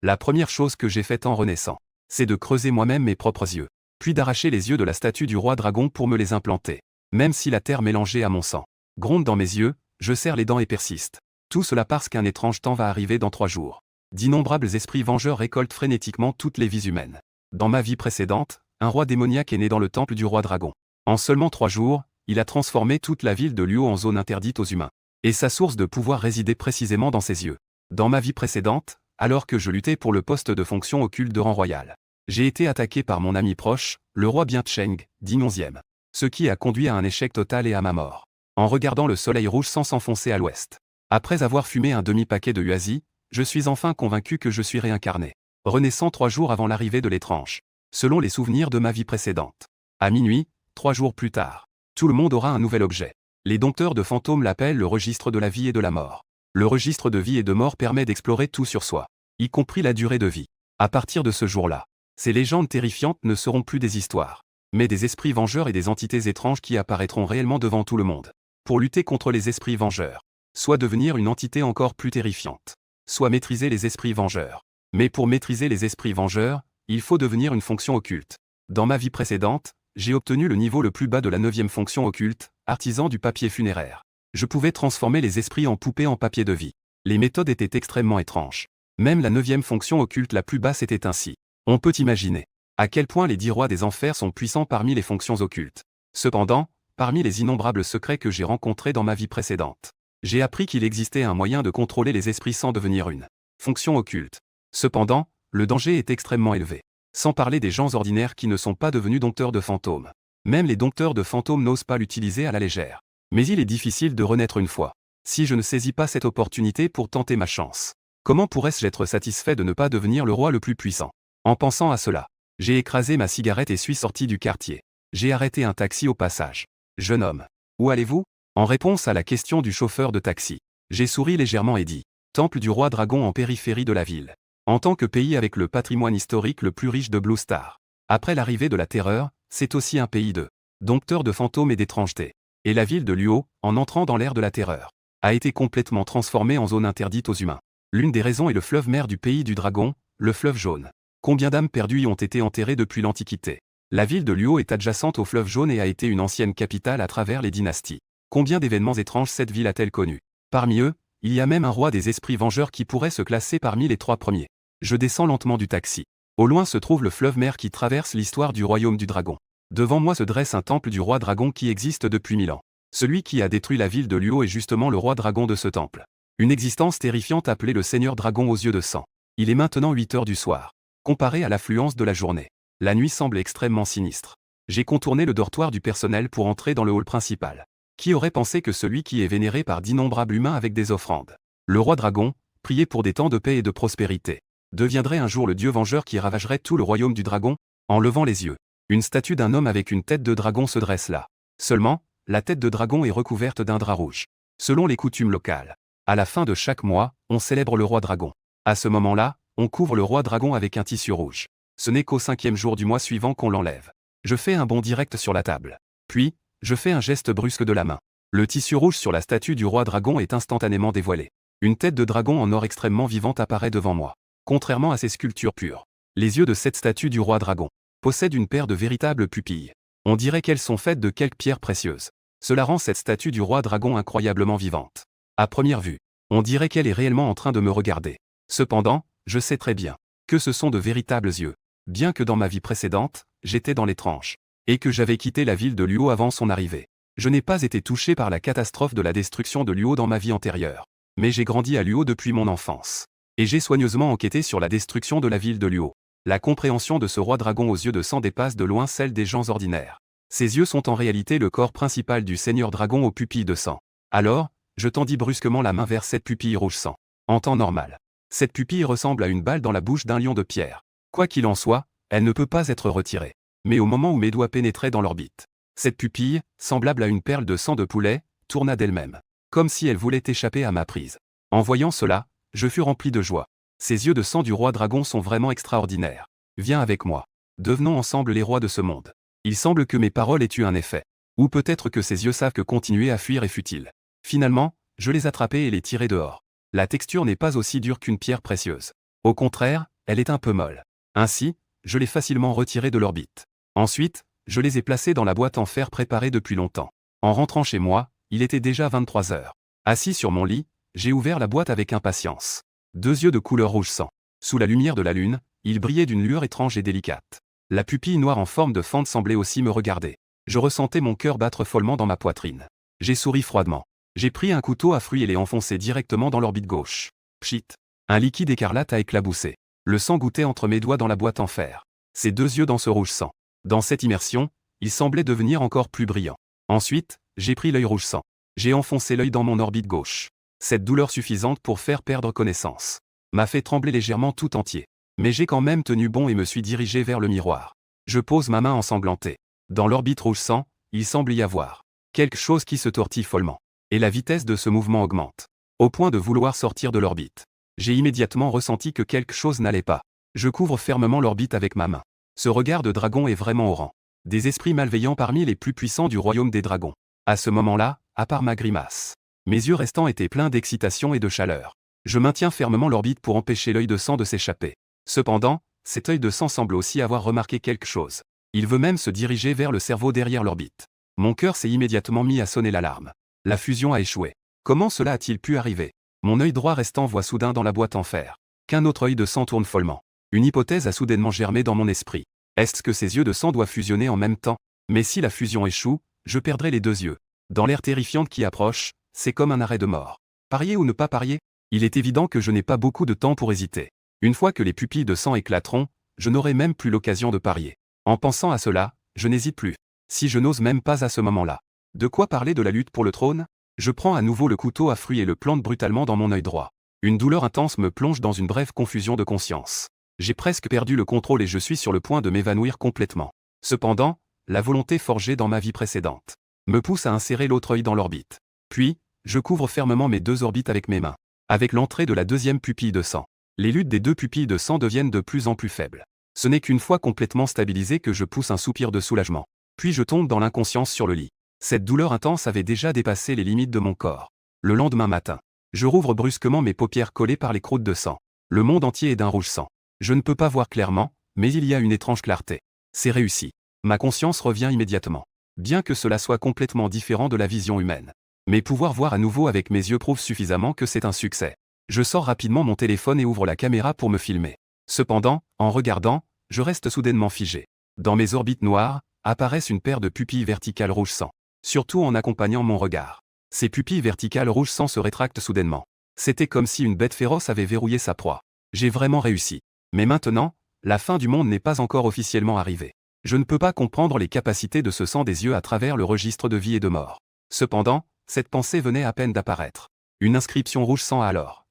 La première chose que j'ai faite en renaissant, c'est de creuser moi-même mes propres yeux, puis d'arracher les yeux de la statue du roi dragon pour me les implanter. Même si la terre mélangée à mon sang gronde dans mes yeux, je serre les dents et persiste. Tout cela parce qu'un étrange temps va arriver dans 3 jours. D'innombrables esprits vengeurs récoltent frénétiquement toutes les vies humaines. Dans ma vie précédente, un roi démoniaque est né dans le temple du roi dragon. En seulement 3 jours, il a transformé toute la ville de Luo en zone interdite aux humains. Et sa source de pouvoir résidait précisément dans ses yeux. Dans ma vie précédente, alors que je luttais pour le poste de fonction occulte de rang royal, j'ai été attaqué par mon ami proche, le roi Biancheng, digne 11e. Ce qui a conduit à un échec total et à ma mort. En regardant le soleil rouge sans s'enfoncer à l'ouest. Après avoir fumé un demi-paquet de Huasi, je suis enfin convaincu que je suis réincarné. Renaissant 3 jours avant l'arrivée de l'étrange. Selon les souvenirs de ma vie précédente. À minuit, 3 jours plus tard, tout le monde aura un nouvel objet. Les dompteurs de fantômes l'appellent le registre de la vie et de la mort. Le registre de vie et de mort permet d'explorer tout sur soi, y compris la durée de vie. À partir de ce jour-là, ces légendes terrifiantes ne seront plus des histoires, mais des esprits vengeurs et des entités étranges qui apparaîtront réellement devant tout le monde. Pour lutter contre les esprits vengeurs, soit devenir une entité encore plus terrifiante, soit maîtriser les esprits vengeurs. Mais pour maîtriser les esprits vengeurs, il faut devenir une fonction occulte. Dans ma vie précédente, j'ai obtenu le niveau le plus bas de la 9e fonction occulte, artisan du papier funéraire. Je pouvais transformer les esprits en poupées en papier de vie. Les méthodes étaient extrêmement étranges. Même la 9e fonction occulte la plus basse était ainsi. On peut imaginer à quel point les 10 rois des enfers sont puissants parmi les fonctions occultes. Cependant, parmi les innombrables secrets que j'ai rencontrés dans ma vie précédente, j'ai appris qu'il existait un moyen de contrôler les esprits sans devenir une fonction occulte. Cependant, le danger est extrêmement élevé. Sans parler des gens ordinaires qui ne sont pas devenus dompteurs de fantômes. Même les dompteurs de fantômes n'osent pas l'utiliser à la légère. Mais il est difficile de renaître une fois. Si je ne saisis pas cette opportunité pour tenter ma chance, comment pourrais-je être satisfait de ne pas devenir le roi le plus puissant? En pensant à cela, j'ai écrasé ma cigarette et suis sorti du quartier. J'ai arrêté un taxi au passage. Jeune homme, où allez-vous? En réponse à la question du chauffeur de taxi, j'ai souri légèrement et dit, Temple du roi dragon en périphérie de la ville. En tant que pays avec le patrimoine historique le plus riche de Blue Star. Après l'arrivée de la terreur, c'est aussi un pays de dompteurs de fantômes et d'étrangeté. Et la ville de Luo, en entrant dans l'ère de la terreur, a été complètement transformée en zone interdite aux humains. L'une des raisons est le fleuve mère du pays du dragon, le fleuve jaune. Combien d'âmes perdues y ont été enterrées depuis l'Antiquité? La ville de Luo est adjacente au fleuve jaune et a été une ancienne capitale à travers les dynasties. Combien d'événements étranges cette ville a-t-elle connu? Parmi eux, il y a même un roi des esprits vengeurs qui pourrait se classer parmi les 3 premiers. Je descends lentement du taxi. Au loin se trouve le fleuve mère qui traverse l'histoire du royaume du dragon. Devant moi se dresse un temple du roi dragon qui existe depuis 1000 ans. Celui qui a détruit la ville de Luo est justement le roi dragon de ce temple. Une existence terrifiante appelée le Seigneur Dragon aux yeux de sang. Il est maintenant 8 heures du soir. Comparé à l'affluence de la journée, la nuit semble extrêmement sinistre. J'ai contourné le dortoir du personnel pour entrer dans le hall principal. Qui aurait pensé que celui qui est vénéré par d'innombrables humains avec des offrandes, le roi dragon, prié pour des temps de paix et de prospérité, deviendrait un jour le dieu vengeur qui ravagerait tout le royaume du dragon? En levant les yeux, une statue d'un homme avec une tête de dragon se dresse là. Seulement, la tête de dragon est recouverte d'un drap rouge. Selon les coutumes locales, à la fin de chaque mois, on célèbre le roi dragon. À ce moment-là, on couvre le roi dragon avec un tissu rouge. Ce n'est qu'au 5e jour du mois suivant qu'on l'enlève. Je fais un bond direct sur la table. Puis, je fais un geste brusque de la main. Le tissu rouge sur la statue du roi dragon est instantanément dévoilé. Une tête de dragon en or extrêmement vivante apparaît devant moi. Contrairement à ces sculptures pures, les yeux de cette statue du roi dragon possèdent une paire de véritables pupilles. On dirait qu'elles sont faites de quelques pierres précieuses. Cela rend cette statue du roi dragon incroyablement vivante. À première vue, on dirait qu'elle est réellement en train de me regarder. Cependant, je sais très bien que ce sont de véritables yeux. Bien que dans ma vie précédente, j'étais dans les tranches, et que j'avais quitté la ville de Luo avant son arrivée. Je n'ai pas été touché par la catastrophe de la destruction de Luo dans ma vie antérieure. Mais j'ai grandi à Luo depuis mon enfance. Et j'ai soigneusement enquêté sur la destruction de la ville de Luo. La compréhension de ce roi dragon aux yeux de sang dépasse de loin celle des gens ordinaires. Ses yeux sont en réalité le corps principal du seigneur dragon aux pupilles de sang. Alors, je tendis brusquement la main vers cette pupille rouge sang. En temps normal, cette pupille ressemble à une balle dans la bouche d'un lion de pierre. Quoi qu'il en soit, elle ne peut pas être retirée. Mais au moment où mes doigts pénétraient dans l'orbite, cette pupille, semblable à une perle de sang de poulet, tourna d'elle-même, comme si elle voulait échapper à ma prise. En voyant cela, je fus rempli de joie. Ces yeux de sang du roi dragon sont vraiment extraordinaires. Viens avec moi. Devenons ensemble les rois de ce monde. Il semble que mes paroles aient eu un effet. Ou peut-être que ces yeux savent que continuer à fuir est futile. Finalement, je les attrapai et les tirai dehors. La texture n'est pas aussi dure qu'une pierre précieuse. Au contraire, elle est un peu molle. Ainsi, je l'ai facilement retirée de l'orbite. Ensuite, je les ai placés dans la boîte en fer préparée depuis longtemps. En rentrant chez moi, il était déjà 23 heures. Assis sur mon lit, j'ai ouvert la boîte avec impatience. 2 yeux de couleur rouge sang. Sous la lumière de la lune, ils brillaient d'une lueur étrange et délicate. La pupille noire en forme de fente semblait aussi me regarder. Je ressentais mon cœur battre follement dans ma poitrine. J'ai souri froidement. J'ai pris un couteau à fruits et l'ai enfoncé directement dans l'orbite gauche. Pchit. Un liquide écarlate a éclaboussé. Le sang gouttait entre mes doigts dans la boîte en fer. Ses 2 yeux dans ce rouge sang. Dans cette immersion, il semblait devenir encore plus brillant. Ensuite, j'ai pris l'œil rouge sang. J'ai enfoncé l'œil dans mon orbite gauche. Cette douleur suffisante pour faire perdre connaissance m'a fait trembler légèrement tout entier. Mais j'ai quand même tenu bon et me suis dirigé vers le miroir. Je pose ma main ensanglantée. Dans l'orbite rouge sang, il semble y avoir quelque chose qui se tortille follement. Et la vitesse de ce mouvement augmente. Au point de vouloir sortir de l'orbite. J'ai immédiatement ressenti que quelque chose n'allait pas. Je couvre fermement l'orbite avec ma main. Ce regard de dragon est vraiment au rang des esprits malveillants parmi les plus puissants du royaume des dragons. À ce moment-là, à part ma grimace, mes yeux restants étaient pleins d'excitation et de chaleur. Je maintiens fermement l'orbite pour empêcher l'œil de sang de s'échapper. Cependant, cet œil de sang semble aussi avoir remarqué quelque chose. Il veut même se diriger vers le cerveau derrière l'orbite. Mon cœur s'est immédiatement mis à sonner l'alarme. La fusion a échoué. Comment cela a-t-il pu arriver? Mon œil droit restant voit soudain dans la boîte en fer qu'un autre œil de sang tourne follement. Une hypothèse a soudainement germé dans mon esprit. Est-ce que ces yeux de sang doivent fusionner en même temps? Mais si la fusion échoue, je perdrai les 2 yeux. Dans l'air terrifiant qui approche, c'est comme un arrêt de mort. Parier ou ne pas parier? Il est évident que je n'ai pas beaucoup de temps pour hésiter. Une fois que les pupilles de sang éclateront, je n'aurai même plus l'occasion de parier. En pensant à cela, je n'hésite plus. Si je n'ose même pas à ce moment-là. De quoi parler de la lutte pour le trône? Je prends à nouveau le couteau à fruits et le plante brutalement dans mon œil droit. Une douleur intense me plonge dans une brève confusion de conscience. J'ai presque perdu le contrôle et je suis sur le point de m'évanouir complètement. Cependant, la volonté forgée dans ma vie précédente me pousse à insérer l'autre œil dans l'orbite. Puis, je couvre fermement mes 2 orbites avec mes mains. Avec l'entrée de la 2e pupille de sang, les luttes des 2 pupilles de sang deviennent de plus en plus faibles. Ce n'est qu'une fois complètement stabilisé que je pousse un soupir de soulagement. Puis je tombe dans l'inconscience sur le lit. Cette douleur intense avait déjà dépassé les limites de mon corps. Le lendemain matin, je rouvre brusquement mes paupières collées par les croûtes de sang. Le monde entier est d'un rouge sang. Je ne peux pas voir clairement, mais il y a une étrange clarté. C'est réussi. Ma conscience revient immédiatement. Bien que cela soit complètement différent de la vision humaine. Mais pouvoir voir à nouveau avec mes yeux prouve suffisamment que c'est un succès. Je sors rapidement mon téléphone et ouvre la caméra pour me filmer. Cependant, en regardant, je reste soudainement figé. Dans mes orbites noires, apparaissent une paire de pupilles verticales rouge sang. Surtout en accompagnant mon regard. Ces pupilles verticales rouge sang se rétractent soudainement. C'était comme si une bête féroce avait verrouillé sa proie. J'ai vraiment réussi. Mais maintenant, la fin du monde n'est pas encore officiellement arrivée. Je ne peux pas comprendre les capacités de ce sang des yeux à travers le registre de vie et de mort. Cependant, cette pensée venait à peine d'apparaître. Une inscription rouge sang a alors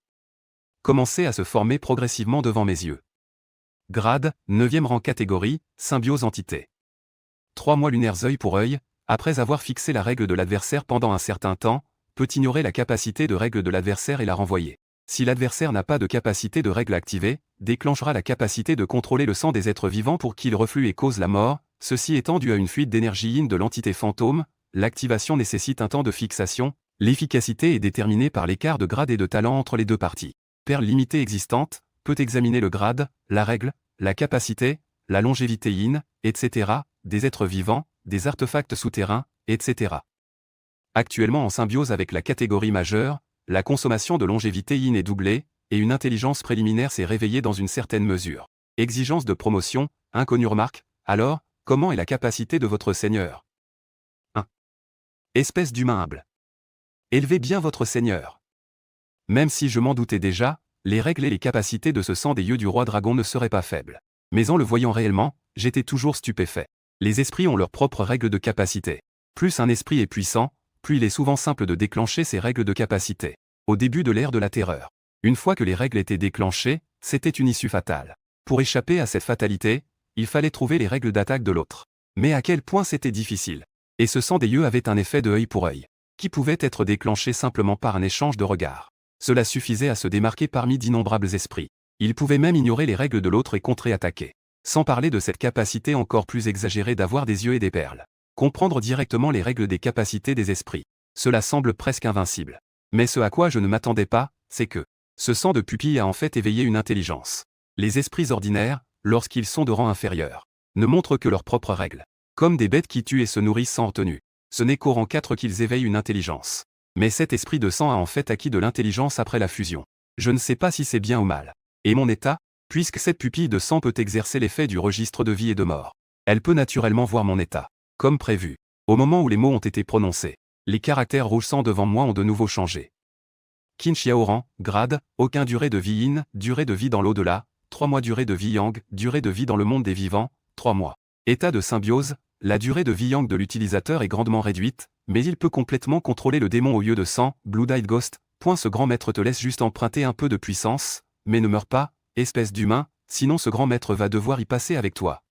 commencé à se former progressivement devant mes yeux. Grade, 9e rang catégorie, symbiose entité. 3 mois lunaires œil pour œil, après avoir fixé la règle de l'adversaire pendant un certain temps, peut ignorer la capacité de règle de l'adversaire et la renvoyer. Si l'adversaire n'a pas de capacité de règle activée, déclenchera la capacité de contrôler le sang des êtres vivants pour qu'il reflue et cause la mort, ceci étant dû à une fuite d'énergie yin de l'entité fantôme, l'activation nécessite un temps de fixation, l'efficacité est déterminée par l'écart de grade et de talent entre les 2 parties. Perle limitée existante, peut examiner le grade, la règle, la capacité, la longévité yin, etc., des êtres vivants, des artefacts souterrains, etc. Actuellement en symbiose avec la catégorie majeure, la consommation de longévité yin est doublée, et une intelligence préliminaire s'est réveillée dans une certaine mesure. Exigence de promotion, inconnu remarque, alors, comment est la capacité de votre Seigneur? 1. Espèce d'humain humble. Élevez bien votre Seigneur. Même si je m'en doutais déjà, les règles et les capacités de ce sang des yeux du roi dragon ne seraient pas faibles. Mais en le voyant réellement, j'étais toujours stupéfait. Les esprits ont leurs propres règles de capacité. Plus un esprit est puissant, plus il est souvent simple de déclencher ces règles de capacité. Au début de l'ère de la terreur. Une fois que les règles étaient déclenchées, c'était une issue fatale. Pour échapper à cette fatalité, il fallait trouver les règles d'attaque de l'autre. Mais à quel point c'était difficile. Et ce sang des yeux avait un effet de œil pour œil, qui pouvait être déclenché simplement par un échange de regards. Cela suffisait à se démarquer parmi d'innombrables esprits. Il pouvait même ignorer les règles de l'autre et contre-attaquer. Sans parler de cette capacité encore plus exagérée d'avoir des yeux et des perles. Comprendre directement les règles des capacités des esprits. Cela semble presque invincible. Mais ce à quoi je ne m'attendais pas, c'est que ce sang de pupille a en fait éveillé une intelligence. Les esprits ordinaires, lorsqu'ils sont de rang inférieur, ne montrent que leurs propres règles. Comme des bêtes qui tuent et se nourrissent sans retenue. Ce n'est qu'au rang 4 qu'ils éveillent une intelligence. Mais cet esprit de sang a en fait acquis de l'intelligence après la fusion. Je ne sais pas si c'est bien ou mal. Et mon état, puisque cette pupille de sang peut exercer l'effet du registre de vie et de mort. Elle peut naturellement voir mon état. Comme prévu. Au moment où les mots ont été prononcés, les caractères rouge sang devant moi ont de nouveau changé. Qin Xiao rang, grade, aucun durée de vie yin, durée de vie dans l'au-delà, 3 mois durée de vie yang, durée de vie dans le monde des vivants, 3 mois. État de symbiose, la durée de vie yang de l'utilisateur est grandement réduite, mais il peut complètement contrôler le démon au lieu de sang, Blue-Eyed Ghost, ce grand maître te laisse juste emprunter un peu de puissance, mais ne meurs pas, espèce d'humain, sinon ce grand maître va devoir y passer avec toi.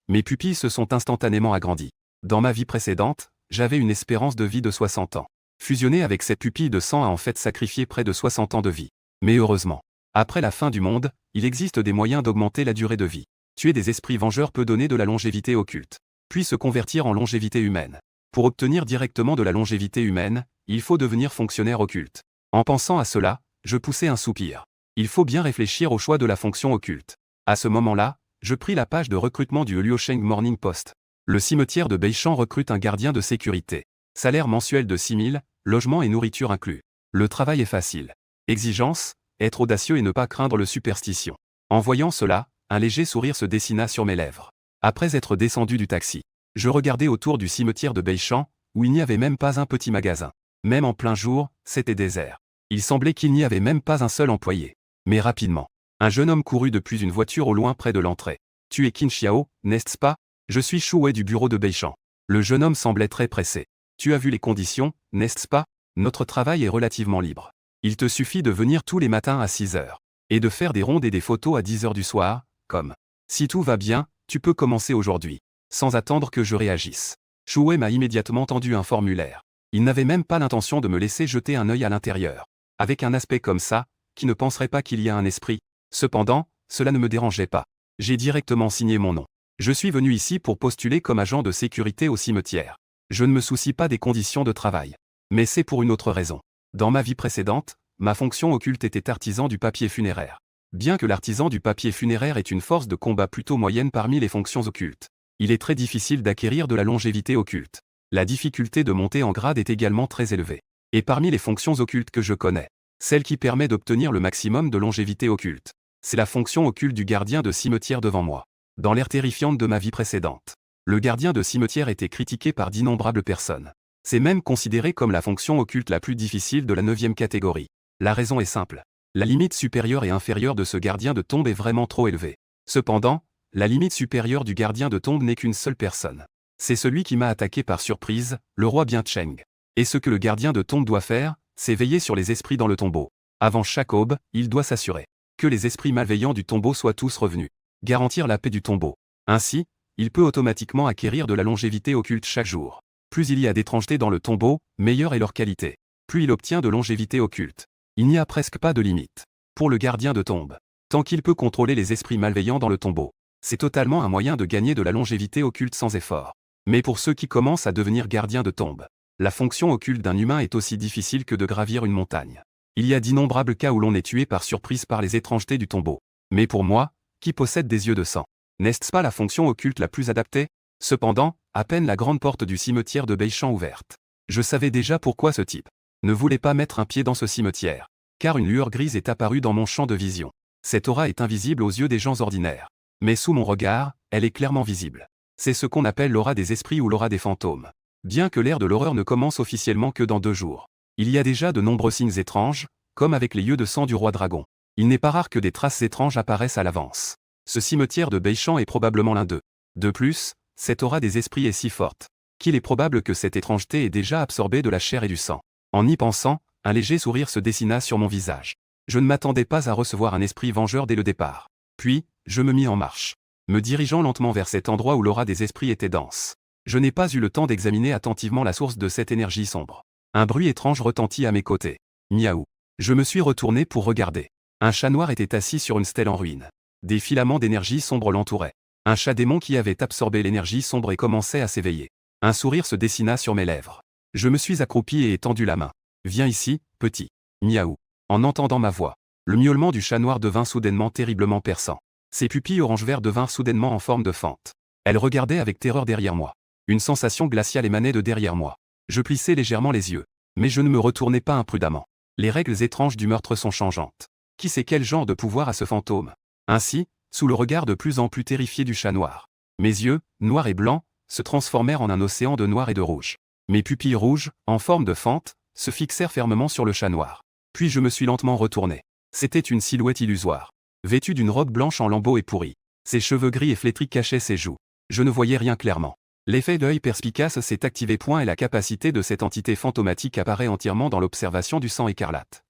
Mes pupilles se sont instantanément agrandies. Dans ma vie précédente, j'avais une espérance de vie de 60 ans. Fusionner avec cette pupille de sang a en fait sacrifié près de 60 ans de vie. Mais heureusement, après la fin du monde, il existe des moyens d'augmenter la durée de vie. Tuer des esprits vengeurs peut donner de la longévité occulte, puis se convertir en longévité humaine. Pour obtenir directement de la longévité humaine, il faut devenir fonctionnaire occulte. En pensant à cela, je poussai un soupir. Il faut bien réfléchir au choix de la fonction occulte. À ce moment-là, je pris la page de recrutement du Liusheng Morning Post. Le cimetière de Beichamp recrute un gardien de sécurité. Salaire mensuel de 6 000, logement et nourriture inclus. Le travail est facile. Exigence, être audacieux et ne pas craindre le superstition. En voyant cela, un léger sourire se dessina sur mes lèvres. Après être descendu du taxi, je regardais autour du cimetière de Beichamp, où il n'y avait même pas un petit magasin. Même en plein jour, c'était désert. Il semblait qu'il n'y avait même pas un seul employé. Mais rapidement, un jeune homme courut depuis une voiture au loin près de l'entrée. « Tu es Qin Xiao, n'est-ce pas ? Je suis Shu Wei du bureau de Beichamp. » Le jeune homme semblait très pressé. « Tu as vu les conditions, n'est-ce pas ? Notre travail est relativement libre. Il te suffit de venir tous les matins à 6 heures. Et de faire des rondes et des photos à 10 heures du soir, comme. Si tout va bien, tu peux commencer aujourd'hui. Sans attendre que je réagisse. » Shu Wei m'a immédiatement tendu un formulaire. Il n'avait même pas l'intention de me laisser jeter un œil à l'intérieur. Avec un aspect comme ça, qui ne penserait pas qu'il y a un esprit. Cependant, cela ne me dérangeait pas. J'ai directement signé mon nom. Je suis venu ici pour postuler comme agent de sécurité au cimetière. Je ne me soucie pas des conditions de travail. Mais c'est pour une autre raison. Dans ma vie précédente, ma fonction occulte était artisan du papier funéraire. Bien que l'artisan du papier funéraire ait une force de combat plutôt moyenne parmi les fonctions occultes, il est très difficile d'acquérir de la longévité occulte. La difficulté de monter en grade est également très élevée. Et parmi les fonctions occultes que je connais, celle qui permet d'obtenir le maximum de longévité occulte, c'est la fonction occulte du gardien de cimetière devant moi. Dans l'ère terrifiante de ma vie précédente, le gardien de cimetière était critiqué par d'innombrables personnes. C'est même considéré comme la fonction occulte la plus difficile de la 9e catégorie. La raison est simple. La limite supérieure et inférieure de ce gardien de tombe est vraiment trop élevée. Cependant, la limite supérieure du gardien de tombe n'est qu'une seule personne. C'est celui qui m'a attaqué par surprise, le roi Biancheng. Et ce que le gardien de tombe doit faire, c'est veiller sur les esprits dans le tombeau. Avant chaque aube, il doit s'assurer que les esprits malveillants du tombeau soient tous revenus. Garantir la paix du tombeau. Ainsi, il peut automatiquement acquérir de la longévité occulte chaque jour. Plus il y a d'étrangetés dans le tombeau, meilleure est leur qualité. Plus il obtient de longévité occulte. Il n'y a presque pas de limite. Pour le gardien de tombe, tant qu'il peut contrôler les esprits malveillants dans le tombeau, c'est totalement un moyen de gagner de la longévité occulte sans effort. Mais pour ceux qui commencent à devenir gardiens de tombe, la fonction occulte d'un humain est aussi difficile que de gravir une montagne. Il y a d'innombrables cas où l'on est tué par surprise par les étrangetés du tombeau. Mais pour moi, qui possède des yeux de sang, n'est-ce pas la fonction occulte la plus adaptée ? Cependant, à peine la grande porte du cimetière de Beichamp ouverte, je savais déjà pourquoi ce type ne voulait pas mettre un pied dans ce cimetière. Car une lueur grise est apparue dans mon champ de vision. Cette aura est invisible aux yeux des gens ordinaires. Mais sous mon regard, elle est clairement visible. C'est ce qu'on appelle l'aura des esprits ou l'aura des fantômes. Bien que l'ère de l'horreur ne commence officiellement que dans 2 jours, il y a déjà de nombreux signes étranges, comme avec les yeux de sang du roi dragon. Il n'est pas rare que des traces étranges apparaissent à l'avance. Ce cimetière de Beichamp est probablement l'un d'eux. De plus, cette aura des esprits est si forte qu'il est probable que cette étrangeté ait déjà absorbé de la chair et du sang. En y pensant, un léger sourire se dessina sur mon visage. Je ne m'attendais pas à recevoir un esprit vengeur dès le départ. Puis, je me mis en marche, me dirigeant lentement vers cet endroit où l'aura des esprits était dense. Je n'ai pas eu le temps d'examiner attentivement la source de cette énergie sombre. Un bruit étrange retentit à mes côtés. Miaou. Je me suis retourné pour regarder. Un chat noir était assis sur une stèle en ruine. Des filaments d'énergie sombre l'entouraient. Un chat démon qui avait absorbé l'énergie sombre et commençait à s'éveiller. Un sourire se dessina sur mes lèvres. Je me suis accroupi et étendu la main. Viens ici, petit. Miaou. En entendant ma voix, Le miaulement du chat noir devint soudainement terriblement perçant. Ses pupilles orange-vert devinrent soudainement en forme de fente. Elle regardait avec terreur derrière moi. Une sensation glaciale émanait de derrière moi. Je plissais légèrement les yeux. Mais je ne me retournai pas imprudemment. Les règles étranges du meurtre sont changeantes. Qui sait quel genre de pouvoir a ce fantôme? Ainsi, sous le regard de plus en plus terrifié du chat noir, mes yeux, noirs et blancs, se transformèrent en un océan de noir et de rouge. Mes pupilles rouges, en forme de fente, se fixèrent fermement sur le chat noir. Puis je me suis lentement retourné. C'était une silhouette illusoire. Vêtue d'une robe blanche en lambeaux et pourrie. Ses cheveux gris et flétris cachaient ses joues. Je ne voyais rien clairement. L'effet d'œil perspicace s'est activé. Et la capacité de cette entité fantomatique apparaît entièrement dans l'observation du sang écarlate.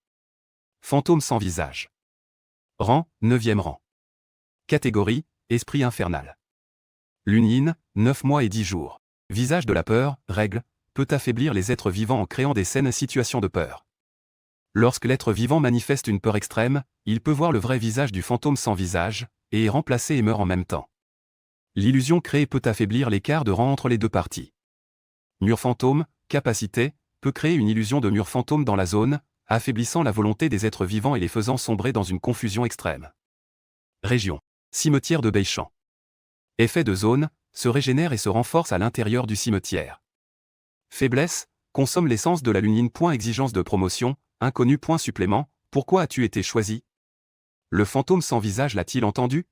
Fantôme sans visage. Rang, 9e rang. Catégorie, esprit infernal. Lunine, 9 mois et 10 jours. Visage de la peur, règle, peut affaiblir les êtres vivants en créant des saines situations de peur. Lorsque l'être vivant manifeste une peur extrême, il peut voir le vrai visage du fantôme sans visage, et est remplacé et meurt en même temps. L'illusion créée peut affaiblir l'écart de rang entre les deux parties. Mur fantôme, capacité, peut créer une illusion de mur fantôme dans la zone, affaiblissant la volonté des êtres vivants et les faisant sombrer dans une confusion extrême. Région. Cimetière de Beichamp. Effet de zone, se régénère et se renforce à l'intérieur du cimetière. Faiblesse, consomme l'essence de la lunine. Exigence de promotion, inconnu. Supplément, pourquoi as-tu été choisi? Le fantôme sans visage l'a-t-il entendu?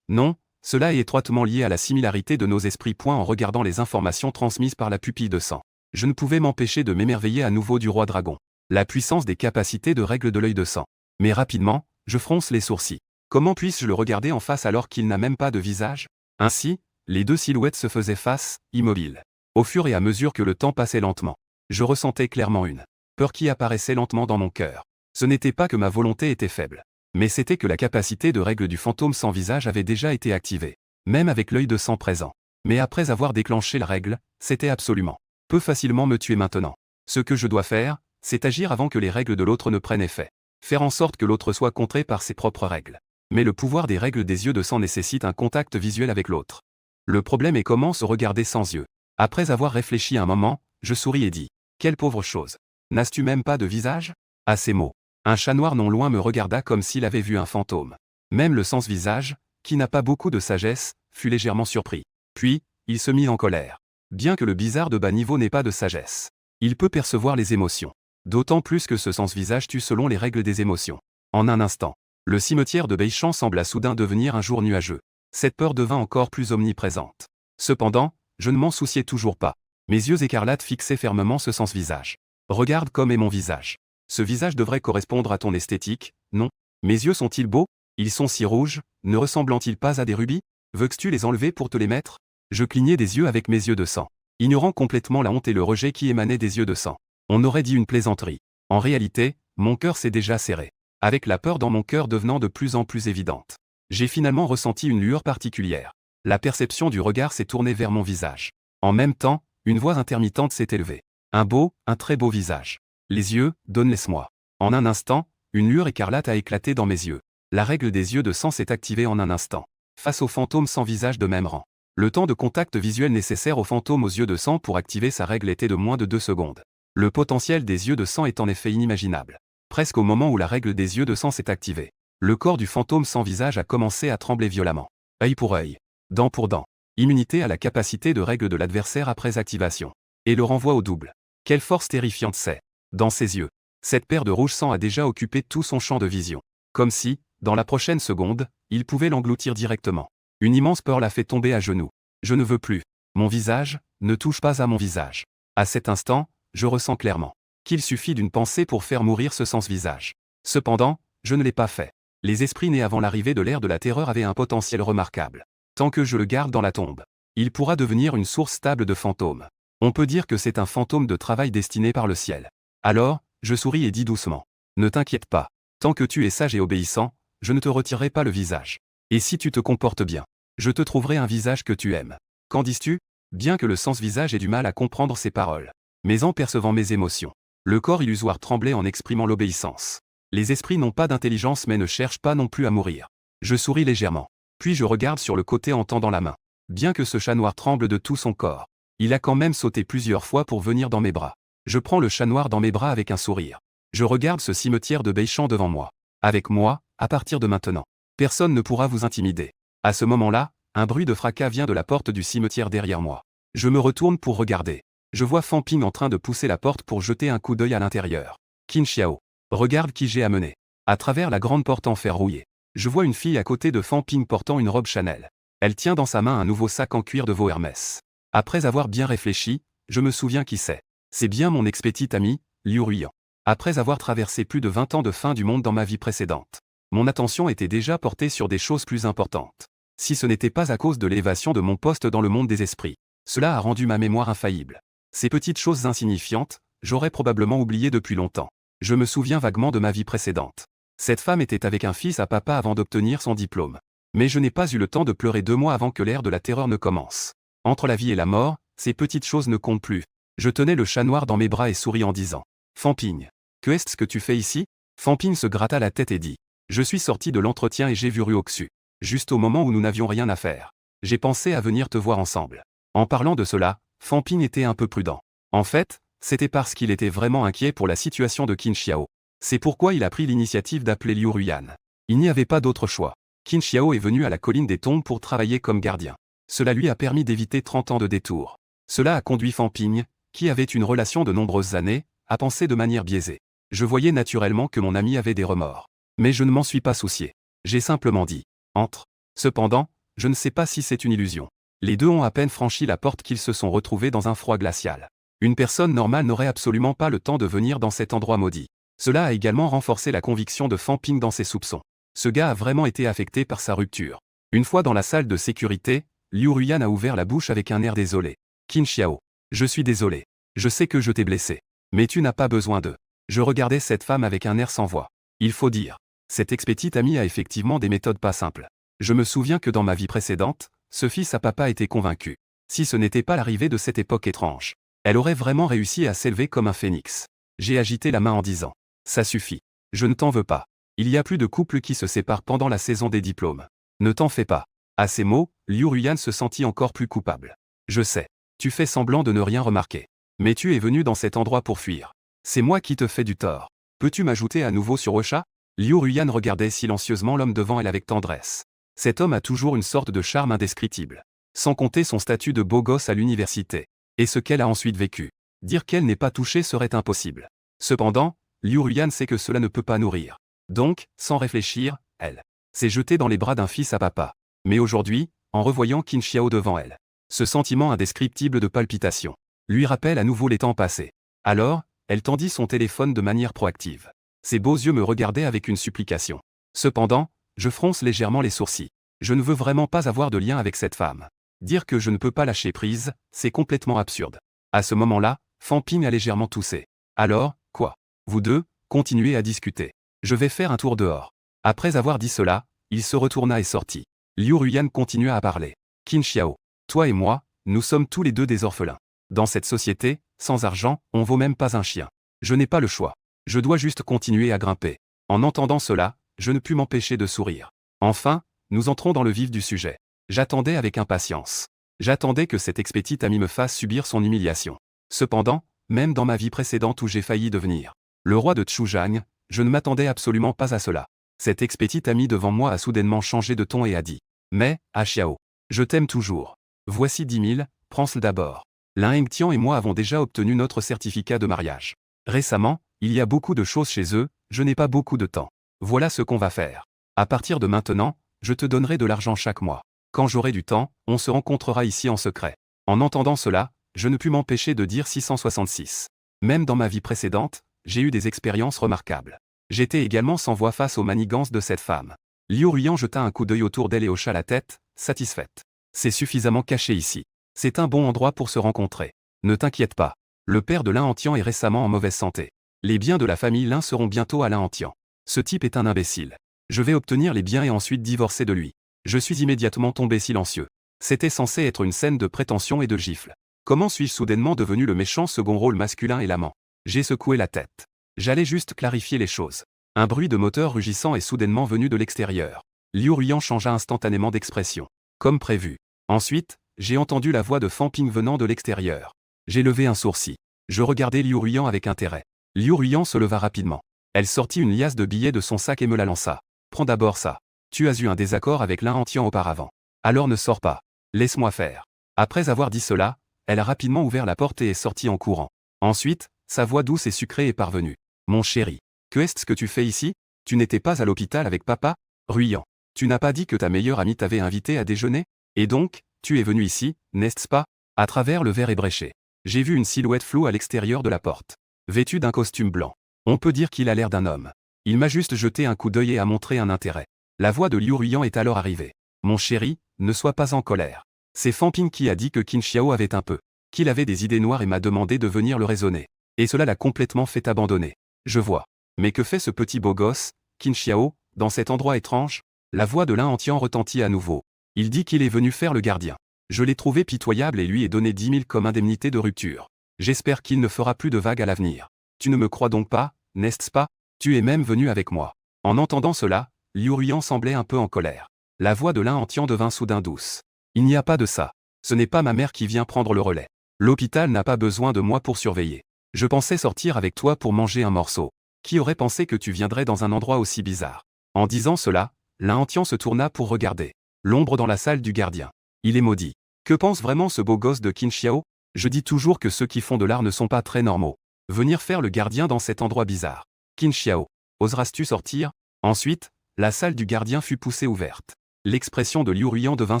Non, cela est étroitement lié à la similarité de nos esprits. En regardant les informations transmises par la pupille de sang, je ne pouvais m'empêcher de m'émerveiller à nouveau du roi dragon. La puissance des capacités de règle de l'œil de sang. Mais rapidement, je fronce les sourcils. Comment puisse-je le regarder en face alors qu'il n'a même pas de visage? Ainsi, les deux silhouettes se faisaient face, immobiles. Au fur et à mesure que le temps passait lentement, je ressentais clairement une peur qui apparaissait lentement dans mon cœur. Ce n'était pas que ma volonté était faible, mais c'était que la capacité de règle du fantôme sans visage avait déjà été activée, même avec l'œil de sang présent. Mais après avoir déclenché la règle, c'était absolument peu facilement me tuer maintenant. Ce que je dois faire, c'est agir avant que les règles de l'autre ne prennent effet. Faire en sorte que l'autre soit contré par ses propres règles. Mais le pouvoir des règles des yeux de sang nécessite un contact visuel avec l'autre. Le problème est comment se regarder sans yeux. Après avoir réfléchi un moment, je souris et dis « Quelle pauvre chose. N'as-tu même pas de visage ?» À ces mots, un chat noir non loin me regarda comme s'il avait vu un fantôme. Même le sans-visage, qui n'a pas beaucoup de sagesse, fut légèrement surpris. Puis, il se mit en colère. Bien que le bizarre de bas niveau n'ait pas de sagesse, il peut percevoir les émotions. D'autant plus que ce sans-visage tue selon les règles des émotions. En un instant, le cimetière de Beichamp sembla soudain devenir un jour nuageux. Cette peur devint encore plus omniprésente. Cependant, je ne m'en souciais toujours pas. Mes yeux écarlates fixaient fermement ce sans-visage. Regarde comme est mon visage. Ce visage devrait correspondre à ton esthétique, non? Mes yeux sont-ils beaux? Ils sont si rouges, ne ressemblant-ils pas à des rubis? Veux-tu les enlever pour te les mettre? Je clignais des yeux avec mes yeux de sang, ignorant complètement la honte et le rejet qui émanaient des yeux de sang. On aurait dit une plaisanterie. En réalité, mon cœur s'est déjà serré, avec la peur dans mon cœur devenant de plus en plus évidente. J'ai finalement ressenti une lueur particulière. La perception du regard s'est tournée vers mon visage. En même temps, une voix intermittente s'est élevée. Un très beau visage. Les yeux, donne-laisse-moi. En un instant, une lueur écarlate a éclaté dans mes yeux. La règle des yeux de sang s'est activée en un instant. Face au fantôme sans visage de même rang. Le temps de contact visuel nécessaire au fantôme aux yeux de sang pour activer sa règle était de moins de 2 secondes. Le potentiel des yeux de sang est en effet inimaginable. Presque au moment où la règle des yeux de sang s'est activée, le corps du fantôme sans visage a commencé à trembler violemment. Œil pour œil, dent pour dent. Immunité à la capacité de règle de l'adversaire après activation. Et le renvoi au double. Quelle force terrifiante c'est. Dans ses yeux, cette paire de rouge sang a déjà occupé tout son champ de vision. Comme si, dans la prochaine seconde, il pouvait l'engloutir directement. Une immense peur l'a fait tomber à genoux. Je ne veux plus. Mon visage, ne touche pas à mon visage. À cet instant, je ressens clairement qu'il suffit d'une pensée pour faire mourir ce sans-visage. Cependant, je ne l'ai pas fait. Les esprits nés avant l'arrivée de l'ère de la terreur avaient un potentiel remarquable. Tant que je le garde dans la tombe, il pourra devenir une source stable de fantômes. On peut dire que c'est un fantôme de travail destiné par le ciel. Alors, je souris et dis doucement. Ne t'inquiète pas. Tant que tu es sage et obéissant, je ne te retirerai pas le visage. Et si tu te comportes bien, je te trouverai un visage que tu aimes. Qu'en dis-tu? Bien que le sans-visage ait du mal à comprendre ces paroles, mais en percevant mes émotions, le corps illusoire tremblait en exprimant l'obéissance. Les esprits n'ont pas d'intelligence mais ne cherchent pas non plus à mourir. Je souris légèrement. Puis je regarde sur le côté en tendant la main. Bien que ce chat noir tremble de tout son corps, il a quand même sauté plusieurs fois pour venir dans mes bras. Je prends le chat noir dans mes bras avec un sourire. Je regarde ce cimetière de Beichamp devant moi. Avec moi, à partir de maintenant, personne ne pourra vous intimider. À ce moment-là, un bruit de fracas vient de la porte du cimetière derrière moi. Je me retourne pour regarder. Je vois Fan Ping en train de pousser la porte pour jeter un coup d'œil à l'intérieur. Qin Xiao. Regarde qui j'ai amené. À travers la grande porte en fer rouillé, je vois une fille à côté de Fan Ping portant une robe Chanel. Elle tient dans sa main un nouveau sac en cuir de veau Hermès. Après avoir bien réfléchi, je me souviens qui c'est. C'est bien mon ex-petite amie, Liu Ruyan. Après avoir traversé plus de 20 ans de fin du monde dans ma vie précédente, mon attention était déjà portée sur des choses plus importantes. Si ce n'était pas à cause de l'élévation de mon poste dans le monde des esprits, cela a rendu ma mémoire infaillible. Ces petites choses insignifiantes, j'aurais probablement oublié depuis longtemps. Je me souviens vaguement de ma vie précédente. Cette femme était avec un fils à papa avant d'obtenir son diplôme. Mais je n'ai pas eu le temps de pleurer 2 mois avant que l'ère de la terreur ne commence. Entre la vie et la mort, ces petites choses ne comptent plus. Je tenais le chat noir dans mes bras et souris en disant « Fan Ping, que est-ce que tu fais ici ?» Fan Ping se gratta la tête et dit « Je suis sorti de l'entretien et j'ai vu Ruoxu. Juste au moment où nous n'avions rien à faire. J'ai pensé à venir te voir ensemble. » En parlant de cela, Fan Ping était un peu prudent. En fait, c'était parce qu'il était vraiment inquiet pour la situation de Qin Xiao. C'est pourquoi il a pris l'initiative d'appeler Liu Ruyan. Il n'y avait pas d'autre choix. Qin Xiao est venu à la colline des tombes pour travailler comme gardien. Cela lui a permis d'éviter 30 ans de détour. Cela a conduit Fan Ping, qui avait une relation de nombreuses années, à penser de manière biaisée. Je voyais naturellement que mon ami avait des remords. Mais je ne m'en suis pas soucié. J'ai simplement dit « Entre ». Cependant, je ne sais pas si c'est une illusion. Les deux ont à peine franchi la porte qu'ils se sont retrouvés dans un froid glacial. Une personne normale n'aurait absolument pas le temps de venir dans cet endroit maudit. Cela a également renforcé la conviction de Fan Ping dans ses soupçons. Ce gars a vraiment été affecté par sa rupture. Une fois dans la salle de sécurité, Liu Ruyan a ouvert la bouche avec un air désolé. « Qin Xiao, je suis désolé. Je sais que je t'ai blessé. Mais tu n'as pas besoin de... » Je regardais cette femme avec un air sans voix. Il faut dire, cette ex-petite amie a effectivement des méthodes pas simples. Je me souviens que dans ma vie précédente, ce fils à papa était convaincu. Si ce n'était pas l'arrivée de cette époque étrange, elle aurait vraiment réussi à s'élever comme un phénix. J'ai agité la main en disant « Ça suffit. Je ne t'en veux pas. Il y a plus de couples qui se séparent pendant la saison des diplômes. Ne t'en fais pas. » À ces mots, Liu Ruyan se sentit encore plus coupable. « Je sais. Tu fais semblant de ne rien remarquer. Mais tu es venu dans cet endroit pour fuir. C'est moi qui te fais du tort. Peux-tu m'ajouter à nouveau sur Ocha ?» Liu Ruyan regardait silencieusement l'homme devant elle avec tendresse. Cet homme a toujours une sorte de charme indescriptible. Sans compter son statut de beau gosse à l'université. Et ce qu'elle a ensuite vécu. Dire qu'elle n'est pas touchée serait impossible. Cependant, Liu Ruyan sait que cela ne peut pas nourrir. Donc, sans réfléchir, elle s'est jetée dans les bras d'un fils à papa. Mais aujourd'hui, en revoyant Qin Xiao devant elle, ce sentiment indescriptible de palpitation lui rappelle à nouveau les temps passés. Alors, elle tendit son téléphone de manière proactive. Ses beaux yeux me regardaient avec une supplication. Cependant, je fronce légèrement les sourcils. Je ne veux vraiment pas avoir de lien avec cette femme. Dire que je ne peux pas lâcher prise, c'est complètement absurde. À ce moment-là, Fan Ping a légèrement toussé. Alors, quoi? Vous deux, continuez à discuter. Je vais faire un tour dehors. Après avoir dit cela, il se retourna et sortit. Liu Ruyan continua à parler. Qin Xiao, toi et moi, nous sommes tous les deux des orphelins. Dans cette société, sans argent, on vaut même pas un chien. Je n'ai pas le choix. Je dois juste continuer à grimper. En entendant cela, je ne pus m'empêcher de sourire. Enfin, nous entrons dans le vif du sujet. J'attendais avec impatience. J'attendais que cette ex-petite amie me fasse subir son humiliation. Cependant, même dans ma vie précédente où j'ai failli devenir le roi de Chuzhang, je ne m'attendais absolument pas à cela. Cette ex-petite amie devant moi a soudainement changé de ton et a dit « Mais, Ah Xiao, je t'aime toujours. Voici 10 000, prends-le d'abord. » Lin Hengtian et moi avons déjà obtenu notre certificat de mariage. Récemment, il y a beaucoup de choses chez eux, je n'ai pas beaucoup de temps. Voilà ce qu'on va faire. À partir de maintenant, je te donnerai de l'argent chaque mois. Quand j'aurai du temps, on se rencontrera ici en secret. En entendant cela, je ne pus m'empêcher de dire 666. Même dans ma vie précédente, j'ai eu des expériences remarquables. J'étais également sans voix face aux manigances de cette femme. Liu Ruyan jeta un coup d'œil autour d'elle et hocha la tête, satisfaite. C'est suffisamment caché ici. C'est un bon endroit pour se rencontrer. Ne t'inquiète pas. Le père de Lin Hengtian est récemment en mauvaise santé. Les biens de la famille Lin seront bientôt à Lin Hengtian. Ce type est un imbécile. Je vais obtenir les biens et ensuite divorcer de lui. Je suis immédiatement tombé silencieux. C'était censé être une scène de prétention et de gifles. Comment suis-je soudainement devenu le méchant second rôle masculin et l'amant? J'ai secoué la tête. J'allais juste clarifier les choses. Un bruit de moteur rugissant est soudainement venu de l'extérieur. Liu Ruyan changea instantanément d'expression. Comme prévu. Ensuite, j'ai entendu la voix de Fan Ping venant de l'extérieur. J'ai levé un sourcil. Je regardais Liu Ruyan avec intérêt. Liu Ruyan se leva rapidement. Elle sortit une liasse de billets de son sac et me la lança. Prends d'abord ça. Tu as eu un désaccord avec l'un Entian auparavant. Alors ne sors pas. Laisse-moi faire. Après avoir dit cela, elle a rapidement ouvert la porte et est sortie en courant. Ensuite, sa voix douce et sucrée est parvenue. Mon chéri. Que est-ce que tu fais ici? Tu n'étais pas à l'hôpital avec papa? Ruyant. Tu n'as pas dit que ta meilleure amie t'avait invité à déjeuner? Et donc, tu es venu ici, n'est-ce pas? À travers le verre ébréché. J'ai vu une silhouette floue à l'extérieur de la porte. Vêtu d'un costume blanc. On peut dire qu'il a l'air d'un homme. Il m'a juste jeté un coup d'œil et a montré un intérêt. La voix de Liu Ruyan est alors arrivée. Mon chéri, ne sois pas en colère. C'est Fan Ping qui a dit que Qin Xiao avait un peu. Qu'il avait des idées noires et m'a demandé de venir le raisonner. Et cela l'a complètement fait abandonner. Je vois. Mais que fait ce petit beau gosse, Qin Xiao, dans cet endroit étrange? La voix de l'un Entian retentit à nouveau. Il dit qu'il est venu faire le gardien. Je l'ai trouvé pitoyable et lui ai donné 10 000 comme indemnité de rupture. J'espère qu'il ne fera plus de vagues à l'avenir. Tu ne me crois donc pas, n'est-ce pas? Tu es même venu avec moi. En entendant cela, Liu Ruyan semblait un peu en colère. La voix de l'un Entian devint soudain douce. Il n'y a pas de ça. Ce n'est pas ma mère qui vient prendre le relais. L'hôpital n'a pas besoin de moi pour surveiller. Je pensais sortir avec toi pour manger un morceau. Qui aurait pensé que tu viendrais dans un endroit aussi bizarre? En disant cela, l'un Entian se tourna pour regarder. L'ombre dans la salle du gardien. Il est maudit. Que pense vraiment ce beau gosse de Qin Xiao? Je dis toujours que ceux qui font de l'art ne sont pas très normaux. Venir faire le gardien dans cet endroit bizarre. Qin Xiao, oseras-tu sortir? Ensuite, la salle du gardien fut poussée ouverte. L'expression de Liu Ruyan devint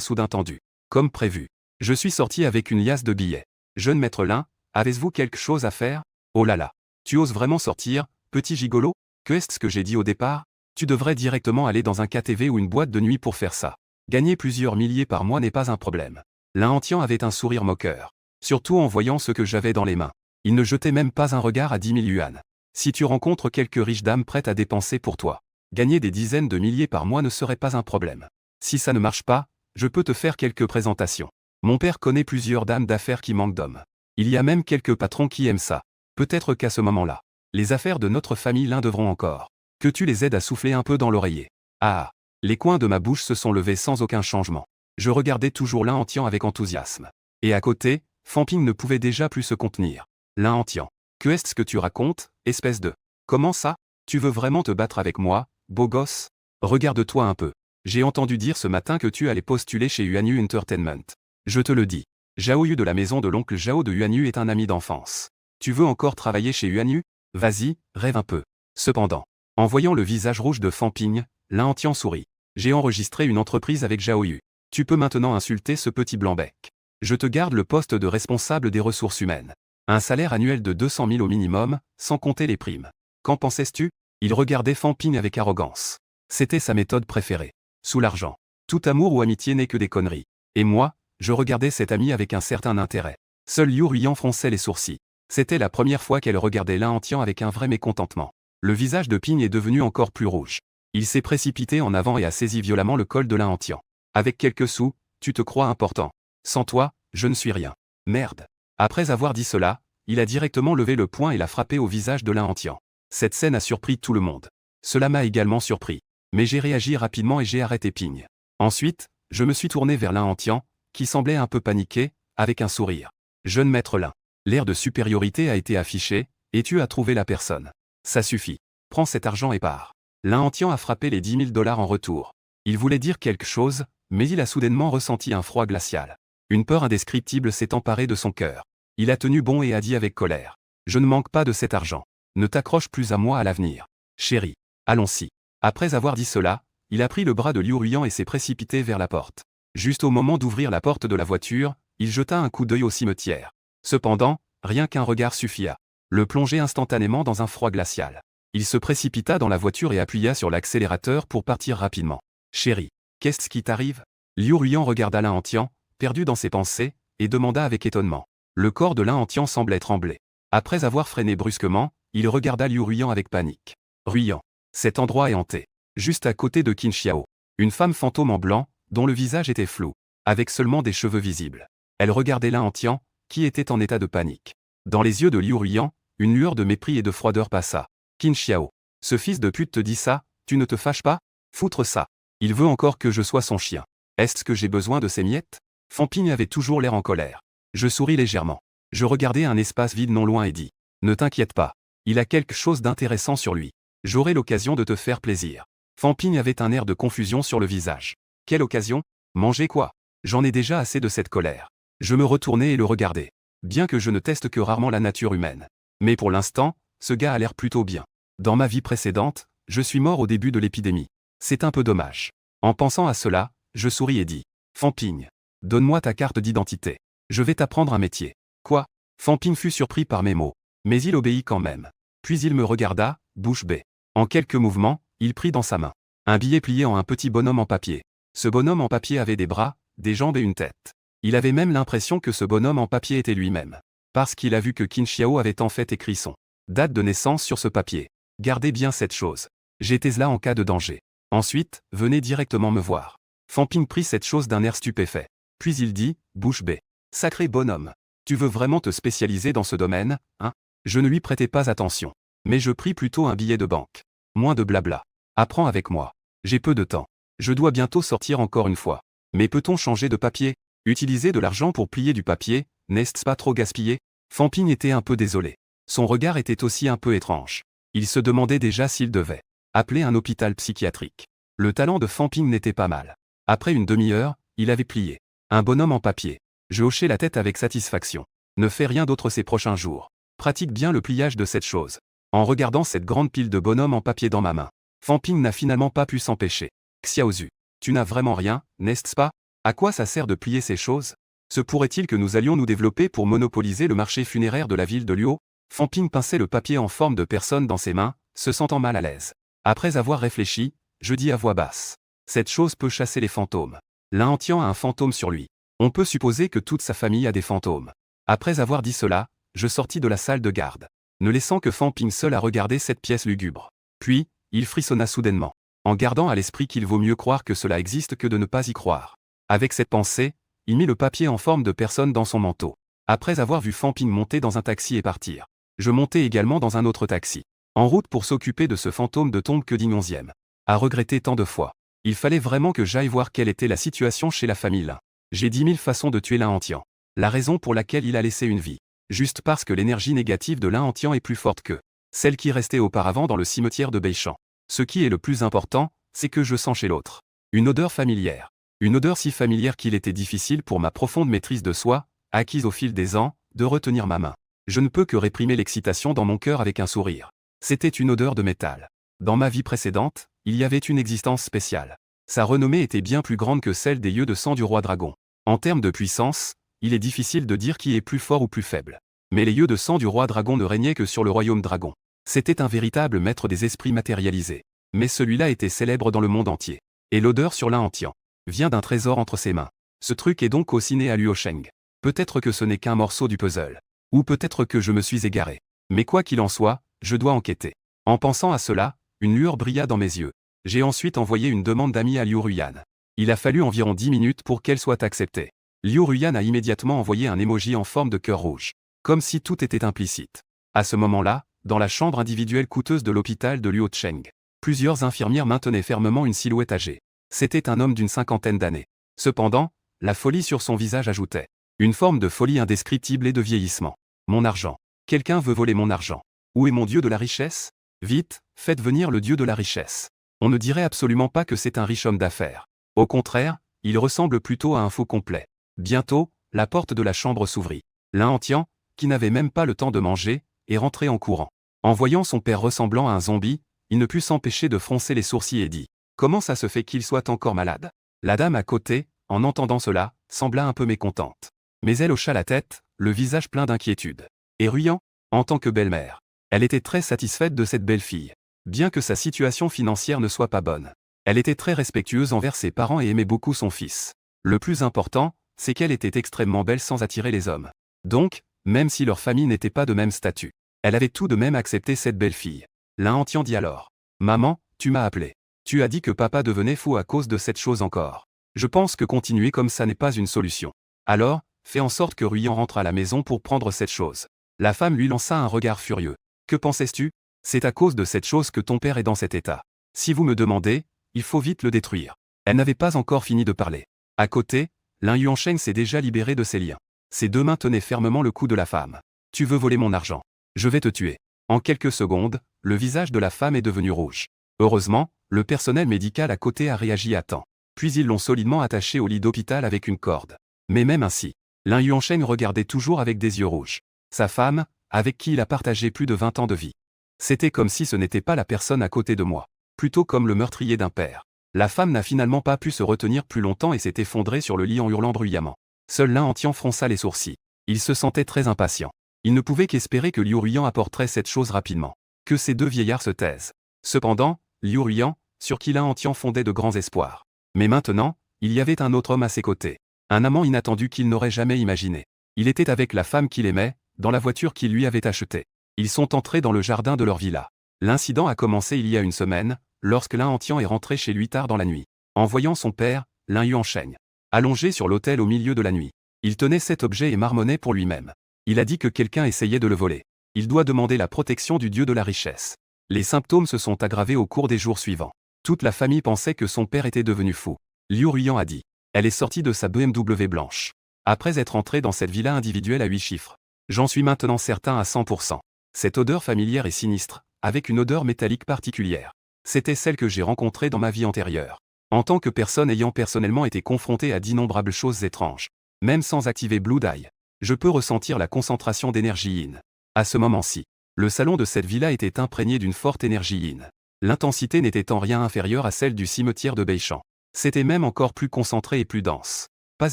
soudain tendue. Comme prévu. Je suis sorti avec une liasse de billets. Jeune maître Lin, avez-vous quelque chose à faire? Oh là là. Tu oses vraiment sortir, petit gigolo? Que est-ce que j'ai dit au départ? Tu devrais directement aller dans un KTV ou une boîte de nuit pour faire ça. Gagner plusieurs milliers par mois n'est pas un problème. L'un Entian avait un sourire moqueur. Surtout en voyant ce que j'avais dans les mains. Il ne jetait même pas un regard à 10 000 yuan. Si tu rencontres quelques riches dames prêtes à dépenser pour toi, gagner des dizaines de milliers par mois ne serait pas un problème. Si ça ne marche pas, je peux te faire quelques présentations. Mon père connaît plusieurs dames d'affaires qui manquent d'hommes. Il y a même quelques patrons qui aiment ça. Peut-être qu'à ce moment-là, les affaires de notre famille l'un devront encore. Que tu les aides à souffler un peu dans l'oreiller. Ah! Les coins de ma bouche se sont levés sans aucun changement. Je regardais toujours l'un Entian avec enthousiasme. Et à côté, Fan Ping ne pouvait déjà plus se contenir. L'un Entian. Que est-ce que tu racontes, espèce de... Comment ça? Tu veux vraiment te battre avec moi, beau gosse? Regarde-toi un peu. J'ai entendu dire ce matin que tu allais postuler chez Yuanyu Entertainment. Je te le dis. Zhao Yu de la maison de l'oncle Zhao de Yuanyu est un ami d'enfance. Tu veux encore travailler chez Yuanyu? Vas-y, rêve un peu. Cependant, en voyant le visage rouge de Fan Ping, l'un Entian sourit. J'ai enregistré une entreprise avec Zhao Yu. Tu peux maintenant insulter ce petit blanc-bec. Je te garde le poste de responsable des ressources humaines. Un salaire annuel de 200 000 au minimum, sans compter les primes. Qu'en pensais-tu? Il regardait Fan Ping avec arrogance. C'était sa méthode préférée. Sous l'argent. Tout amour ou amitié n'est que des conneries. Et moi, je regardais cette amie avec un certain intérêt. Seul Liu Ruyan fronçait les sourcils. C'était la première fois qu'elle regardait l'un Entian avec un vrai mécontentement. Le visage de Ping est devenu encore plus rouge. Il s'est précipité en avant et a saisi violemment le col de l'un Entian. Avec quelques sous, tu te crois important. Sans toi, je ne suis rien. Merde. Après avoir dit cela, il a directement levé le poing et l'a frappé au visage de l'un Entian. Cette scène a surpris tout le monde. Cela m'a également surpris. Mais j'ai réagi rapidement et j'ai arrêté Ping. Ensuite, je me suis tourné vers l'un Entian, qui semblait un peu paniqué, avec un sourire. Jeune maître Lin. L'air de supériorité a été affiché, et tu as trouvé la personne. Ça suffit. Prends cet argent et pars. L'un Entian a frappé les 10 000 $ en retour. Il voulait dire quelque chose, mais il a soudainement ressenti un froid glacial. Une peur indescriptible s'est emparée de son cœur. Il a tenu bon et a dit avec colère. Je ne manque pas de cet argent. Ne t'accroche plus à moi à l'avenir. Chérie. Allons-y. Après avoir dit cela, il a pris le bras de Liu Ruyan et s'est précipité vers la porte. Juste au moment d'ouvrir la porte de la voiture, il jeta un coup d'œil au cimetière. Cependant, rien qu'un regard suffit à le plonger instantanément dans un froid glacial. Il se précipita dans la voiture et appuya sur l'accélérateur pour partir rapidement. Chérie, qu'est-ce qui t'arrive? Liu Ruyan regarda l'un Entian, perdu dans ses pensées, et demanda avec étonnement. Le corps de l'un Entian semblait trembler. Après avoir freiné brusquement, il regarda Liu Ruyan avec panique. Ruyan. Cet endroit est hanté. Juste à côté de Qin Xiao. Une femme fantôme en blanc, dont le visage était flou, avec seulement des cheveux visibles. Elle regardait l'un Entian, qui était en état de panique. Dans les yeux de Liu Ruyan, une lueur de mépris et de froideur passa. Qin Xiao. Ce fils de pute te dit ça, tu ne te fâches pas? Foutre ça. Il veut encore que je sois son chien. Est-ce que j'ai besoin de ces miettes? Fan Ping avait toujours l'air en colère. Je souris légèrement. Je regardai un espace vide non loin et dis. Ne t'inquiète pas. Il a quelque chose d'intéressant sur lui. J'aurai l'occasion de te faire plaisir. Fan Ping avait un air de confusion sur le visage. Quelle occasion? Manger quoi? J'en ai déjà assez de cette colère. Je me retournai et le regardai. Bien que je ne teste que rarement la nature humaine. Mais pour l'instant, ce gars a l'air plutôt bien. Dans ma vie précédente, je suis mort au début de l'épidémie. C'est un peu dommage. En pensant à cela, je souris et dis. Fan Ping, donne-moi ta carte d'identité. Je vais t'apprendre un métier. Quoi? Fan Ping fut surpris par mes mots. Mais il obéit quand même. Puis il me regarda, bouche bée. En quelques mouvements, il prit dans sa main un billet plié en un petit bonhomme en papier. Ce bonhomme en papier avait des bras, des jambes et une tête. Il avait même l'impression que ce bonhomme en papier était lui-même. Parce qu'il a vu que Qin Xiao avait en fait écrit son date de naissance sur ce papier. Gardez bien cette chose. J'étais là en cas de danger. Ensuite, venez directement me voir. Fan Ping prit cette chose d'un air stupéfait. Puis il dit, bouche bée. Sacré bonhomme. Tu veux vraiment te spécialiser dans ce domaine, hein? Je ne lui prêtais pas attention. Mais je pris plutôt un billet de banque. Moins de blabla. Apprends avec moi. J'ai peu de temps. Je dois bientôt sortir encore une fois. Mais peut-on changer de papier? Utiliser de l'argent pour plier du papier, n'est-ce pas trop gaspillé? Fan Ping était un peu désolé. Son regard était aussi un peu étrange. Il se demandait déjà s'il devait appeler un hôpital psychiatrique. Le talent de Fan Ping n'était pas mal. Après une demi-heure, il avait plié un bonhomme en papier. Je hochai la tête avec satisfaction. Ne fais rien d'autre ces prochains jours. Pratique bien le pliage de cette chose. En regardant cette grande pile de bonhommes en papier dans ma main, Fan Ping n'a finalement pas pu s'empêcher. Xiaozu, tu n'as vraiment rien, n'est-ce pas? À quoi ça sert de plier ces choses? Se pourrait-il que nous allions nous développer pour monopoliser le marché funéraire de la ville de Luo? Fan Ping pinçait le papier en forme de personne dans ses mains, se sentant mal à l'aise. Après avoir réfléchi, je dis à voix basse. Cette chose peut chasser les fantômes. L'un Antian a un fantôme sur lui. On peut supposer que toute sa famille a des fantômes. Après avoir dit cela, je sortis de la salle de garde, ne laissant que Fan Ping seul à regarder cette pièce lugubre. Puis, il frissonna soudainement, en gardant à l'esprit qu'il vaut mieux croire que cela existe que de ne pas y croire. Avec cette pensée, il mit le papier en forme de personne dans son manteau. Après avoir vu Fan Ping monter dans un taxi et partir, je montai également dans un autre taxi, en route pour s'occuper de ce fantôme de tombe que digne 11e. À regretter tant de fois. Il fallait vraiment que j'aille voir quelle était la situation chez la famille Lin. J'ai 10 000 façons de tuer Lin Antian. La raison pour laquelle il a laissé une vie. Juste parce que l'énergie négative de Lin Antian est plus forte que celle qui restait auparavant dans le cimetière de Beichamp. Ce qui est le plus important, c'est que je sens chez l'autre une odeur familière. Une odeur si familière qu'il était difficile pour ma profonde maîtrise de soi, acquise au fil des ans, de retenir ma main. Je ne peux que réprimer l'excitation dans mon cœur avec un sourire. C'était une odeur de métal. Dans ma vie précédente, il y avait une existence spéciale. Sa renommée était bien plus grande que celle des yeux de sang du roi dragon. En termes de puissance, il est difficile de dire qui est plus fort ou plus faible. Mais les yeux de sang du roi dragon ne régnaient que sur le royaume dragon. C'était un véritable maître des esprits matérialisés. Mais celui-là était célèbre dans le monde entier. Et l'odeur sur Lin Antian vient d'un trésor entre ses mains. Ce truc est donc aussi né à Luosheng. Peut-être que ce n'est qu'un morceau du puzzle. Ou peut-être que je me suis égaré. Mais quoi qu'il en soit, je dois enquêter. En pensant à cela, une lueur brilla dans mes yeux. J'ai ensuite envoyé une demande d'amis à Liu Ruyan. Il a fallu environ 10 minutes pour qu'elle soit acceptée. Liu Ruyan a immédiatement envoyé un emoji en forme de cœur rouge. Comme si tout était implicite. À ce moment-là, dans la chambre individuelle coûteuse de l'hôpital de Luocheng, plusieurs infirmières maintenaient fermement une silhouette âgée. C'était un homme d'une 50aine d'années. Cependant, la folie sur son visage ajoutait une forme de folie indescriptible et de vieillissement. Mon argent. Quelqu'un veut voler mon argent. Où est mon dieu de la richesse? Vite, faites venir le dieu de la richesse. On ne dirait absolument pas que c'est un riche homme d'affaires. Au contraire, il ressemble plutôt à un faux complet. Bientôt, la porte de la chambre s'ouvrit. Lin Antian, qui n'avait même pas le temps de manger, est rentré en courant. En voyant son père ressemblant à un zombie, il ne put s'empêcher de froncer les sourcils et dit « Comment ça se fait qu'il soit encore malade ?» La dame à côté, en entendant cela, sembla un peu mécontente. Mais elle hocha la tête, le visage plein d'inquiétude. Et Ruyan, en tant que belle-mère, elle était très satisfaite de cette belle fille. Bien que sa situation financière ne soit pas bonne, elle était très respectueuse envers ses parents et aimait beaucoup son fils. Le plus important, c'est qu'elle était extrêmement belle sans attirer les hommes. Donc, même si leur famille n'était pas de même statut, elle avait tout de même accepté cette belle fille. Lin Antian dit alors « Maman, tu m'as appelé. Tu as dit que papa devenait fou à cause de cette chose encore. Je pense que continuer comme ça n'est pas une solution. Alors, fais en sorte que Ruyan rentre à la maison pour prendre cette chose. » La femme lui lança un regard furieux. « Que pensais-tu? C'est à cause de cette chose que ton père est dans cet état. Si vous me demandez, il faut vite le détruire. » Elle n'avait pas encore fini de parler. À côté, Lin Yuansheng s'est déjà libéré de ses liens. Ses deux mains tenaient fermement le cou de la femme. « Tu veux voler mon argent? Je vais te tuer. » En quelques secondes, le visage de la femme est devenu rouge. Heureusement, le personnel médical à côté a réagi à temps. Puis ils l'ont solidement attachée au lit d'hôpital avec une corde. Mais même ainsi, Lin Yuansheng regardait toujours avec des yeux rouges. Sa femme, avec qui il a partagé plus de 20 ans de vie. C'était comme si ce n'était pas la personne à côté de moi. Plutôt comme le meurtrier d'un père. La femme n'a finalement pas pu se retenir plus longtemps et s'est effondrée sur le lit en hurlant bruyamment. Seul Lin Antian fronça les sourcils. Il se sentait très impatient. Il ne pouvait qu'espérer que Liu Ruiyan apporterait cette chose rapidement. Que ces deux vieillards se taisent. Cependant, Liu Ruiyan, sur qui Lin Antian fondait de grands espoirs. Mais maintenant, il y avait un autre homme à ses côtés. Un amant inattendu qu'il n'aurait jamais imaginé. Il était avec la femme qu'il aimait, dans la voiture qu'il lui avait achetée. Ils sont entrés dans le jardin de leur villa. L'incident a commencé il y a une semaine, lorsque Lin Antian est rentré chez lui tard dans la nuit. En voyant son père, Lin Yuansheng, allongé sur l'autel au milieu de la nuit. Il tenait cet objet et marmonnait pour lui-même. Il a dit que quelqu'un essayait de le voler. Il doit demander la protection du dieu de la richesse. Les symptômes se sont aggravés au cours des jours suivants. Toute la famille pensait que son père était devenu fou. Liu Ruiyan a dit. Elle est sortie de sa BMW blanche. Après être entrée dans cette villa individuelle à 8 chiffres. J'en suis maintenant certain à 100%. Cette odeur familière et sinistre, avec une odeur métallique particulière. C'était celle que j'ai rencontrée dans ma vie antérieure. En tant que personne ayant personnellement été confrontée à d'innombrables choses étranges. Même sans activer Blue Dye, je peux ressentir la concentration d'énergie yin. À ce moment-ci, le salon de cette villa était imprégné d'une forte énergie yin. L'intensité n'était en rien inférieure à celle du cimetière de Beichan. C'était même encore plus concentré et plus dense. Pas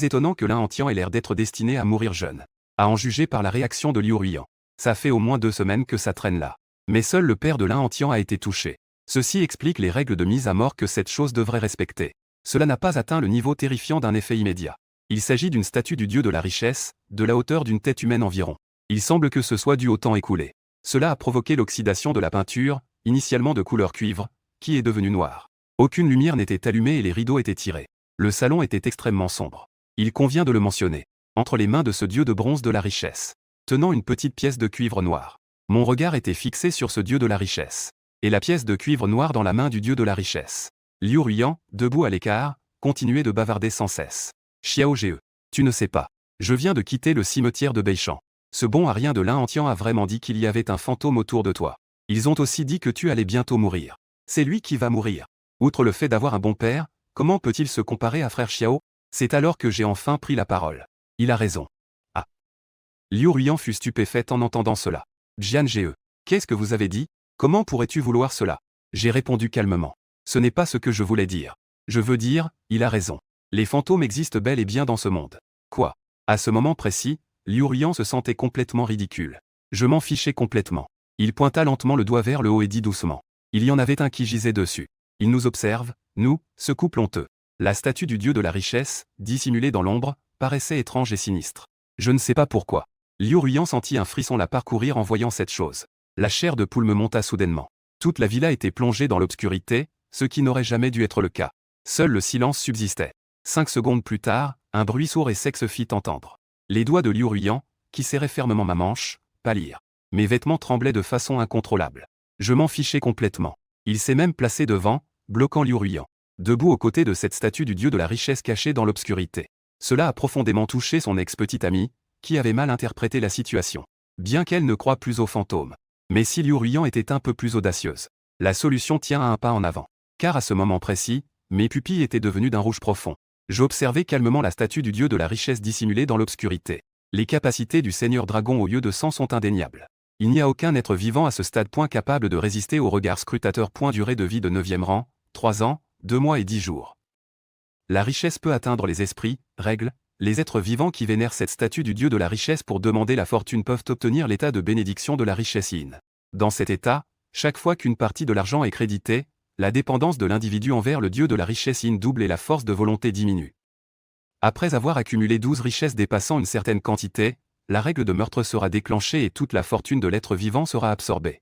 étonnant que Lin Antian ait l'air d'être destiné à mourir jeune. À en juger par la réaction de Liu Ruiyan. Ça fait au moins 2 semaines que ça traîne là. Mais seul le père de Lin Antian a été touché. Ceci explique les règles de mise à mort que cette chose devrait respecter. Cela n'a pas atteint le niveau terrifiant d'un effet immédiat. Il s'agit d'une statue du dieu de la richesse, de la hauteur d'une tête humaine environ. Il semble que ce soit dû au temps écoulé. Cela a provoqué l'oxydation de la peinture, initialement de couleur cuivre, qui est devenue noire. Aucune lumière n'était allumée et les rideaux étaient tirés. Le salon était extrêmement sombre. Il convient de le mentionner. Entre les mains de ce dieu de bronze de la richesse, tenant une petite pièce de cuivre noir. Mon regard était fixé sur ce dieu de la richesse. Et la pièce de cuivre noir dans la main du dieu de la richesse. Liu Ruiyan, debout à l'écart, continuait de bavarder sans cesse. Xiao Ge, tu ne sais pas. Je viens de quitter le cimetière de Beichan. Ce bon à rien de Lin Antian a vraiment dit qu'il y avait un fantôme autour de toi. Ils ont aussi dit que tu allais bientôt mourir. C'est lui qui va mourir. Outre le fait d'avoir un bon père, comment peut-il se comparer à frère Xiao? C'est alors que j'ai enfin pris la parole. Il a raison. Ah. Liu Ruiyan fut stupéfaite en entendant cela. Jian Ge, qu'est-ce que vous avez dit? Comment pourrais-tu vouloir cela? J'ai répondu calmement. Ce n'est pas ce que je voulais dire. Je veux dire, il a raison. Les fantômes existent bel et bien dans ce monde. Quoi? À ce moment précis, Liu Ruiyan se sentait complètement ridicule. Je m'en fichais complètement. Il pointa lentement le doigt vers le haut et dit doucement. Il y en avait un qui gisait dessus. Il nous observe, nous, ce couple honteux. La statue du dieu de la richesse, dissimulée dans l'ombre, paraissait étrange et sinistre. Je ne sais pas pourquoi. Liu Ruiyan sentit un frisson la parcourir en voyant cette chose. La chair de poule me monta soudainement. Toute la villa était plongée dans l'obscurité, ce qui n'aurait jamais dû être le cas. Seul le silence subsistait. 5 secondes plus tard, un bruit sourd et sec se fit entendre. Les doigts de Liu Ruiyan, qui serraient fermement ma manche, pâlirent. Mes vêtements tremblaient de façon incontrôlable. Je m'en fichais complètement. Il s'est même placé devant, bloquant Liu Ruiyan. Debout aux côtés de cette statue du dieu de la richesse cachée dans l'obscurité. Cela a profondément touché son ex-petite amie, qui avait mal interprété la situation. Bien qu'elle ne croie plus aux fantômes. Mais si Liu Ruiyan était un peu plus audacieuse. La solution tient à un pas en avant. Car à ce moment précis, mes pupilles étaient devenues d'un rouge profond. J'observais calmement la statue du dieu de la richesse dissimulée dans l'obscurité. Les capacités du seigneur dragon au lieu de sang sont indéniables. Il n'y a aucun être vivant à ce stade point capable de résister au regard scrutateur. Durée de vie de 9e rang, 3 ans, 2 mois et 10 jours. La richesse peut atteindre les esprits, règles, les êtres vivants qui vénèrent cette statue du dieu de la richesse pour demander la fortune peuvent obtenir l'état de bénédiction de la richesse yin. Dans cet état, chaque fois qu'une partie de l'argent est créditée, la dépendance de l'individu envers le dieu de la richesse yin double et la force de volonté diminue. Après avoir accumulé 12 richesses dépassant une certaine quantité, la règle de meurtre sera déclenchée et toute la fortune de l'être vivant sera absorbée.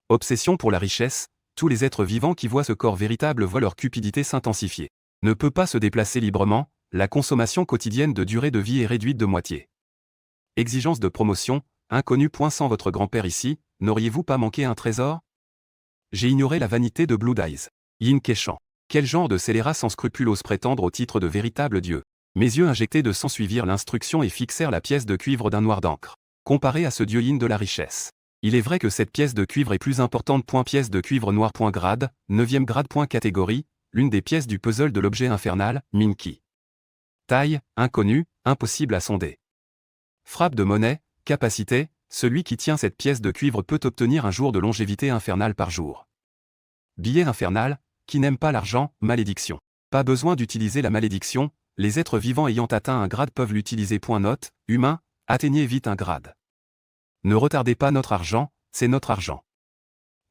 Obsession pour la richesse, tous les êtres vivants qui voient ce corps véritable voient leur cupidité s'intensifier. Ne peut pas se déplacer librement, la consommation quotidienne de durée de vie est réduite de moitié. Exigence de promotion, inconnu. Sans votre grand-père ici, n'auriez-vous pas manqué un trésor? J'ai ignoré la vanité de Blue Eyes. Yin Keishan. Quel genre de scélérat sans scrupule ose prétendre au titre de véritable dieu? Mes yeux injectés de sang suivirent l'instruction et fixèrent la pièce de cuivre d'un noir d'encre. Comparé à ce dieu yin de la richesse. Il est vrai que cette pièce de cuivre est plus importante. Pièce de cuivre noir. Grade, 9e grade. Catégorie, l'une des pièces du puzzle de l'objet infernal, Minky. Taille, inconnue, impossible à sonder. Frappe de monnaie, capacité, celui qui tient cette pièce de cuivre peut obtenir un jour de longévité infernale par jour. Billet infernal, qui n'aime pas l'argent, malédiction. Pas besoin d'utiliser la malédiction, les êtres vivants ayant atteint un grade peuvent l'utiliser. Note, humain, atteignez vite un grade. Ne retardez pas notre argent, c'est notre argent.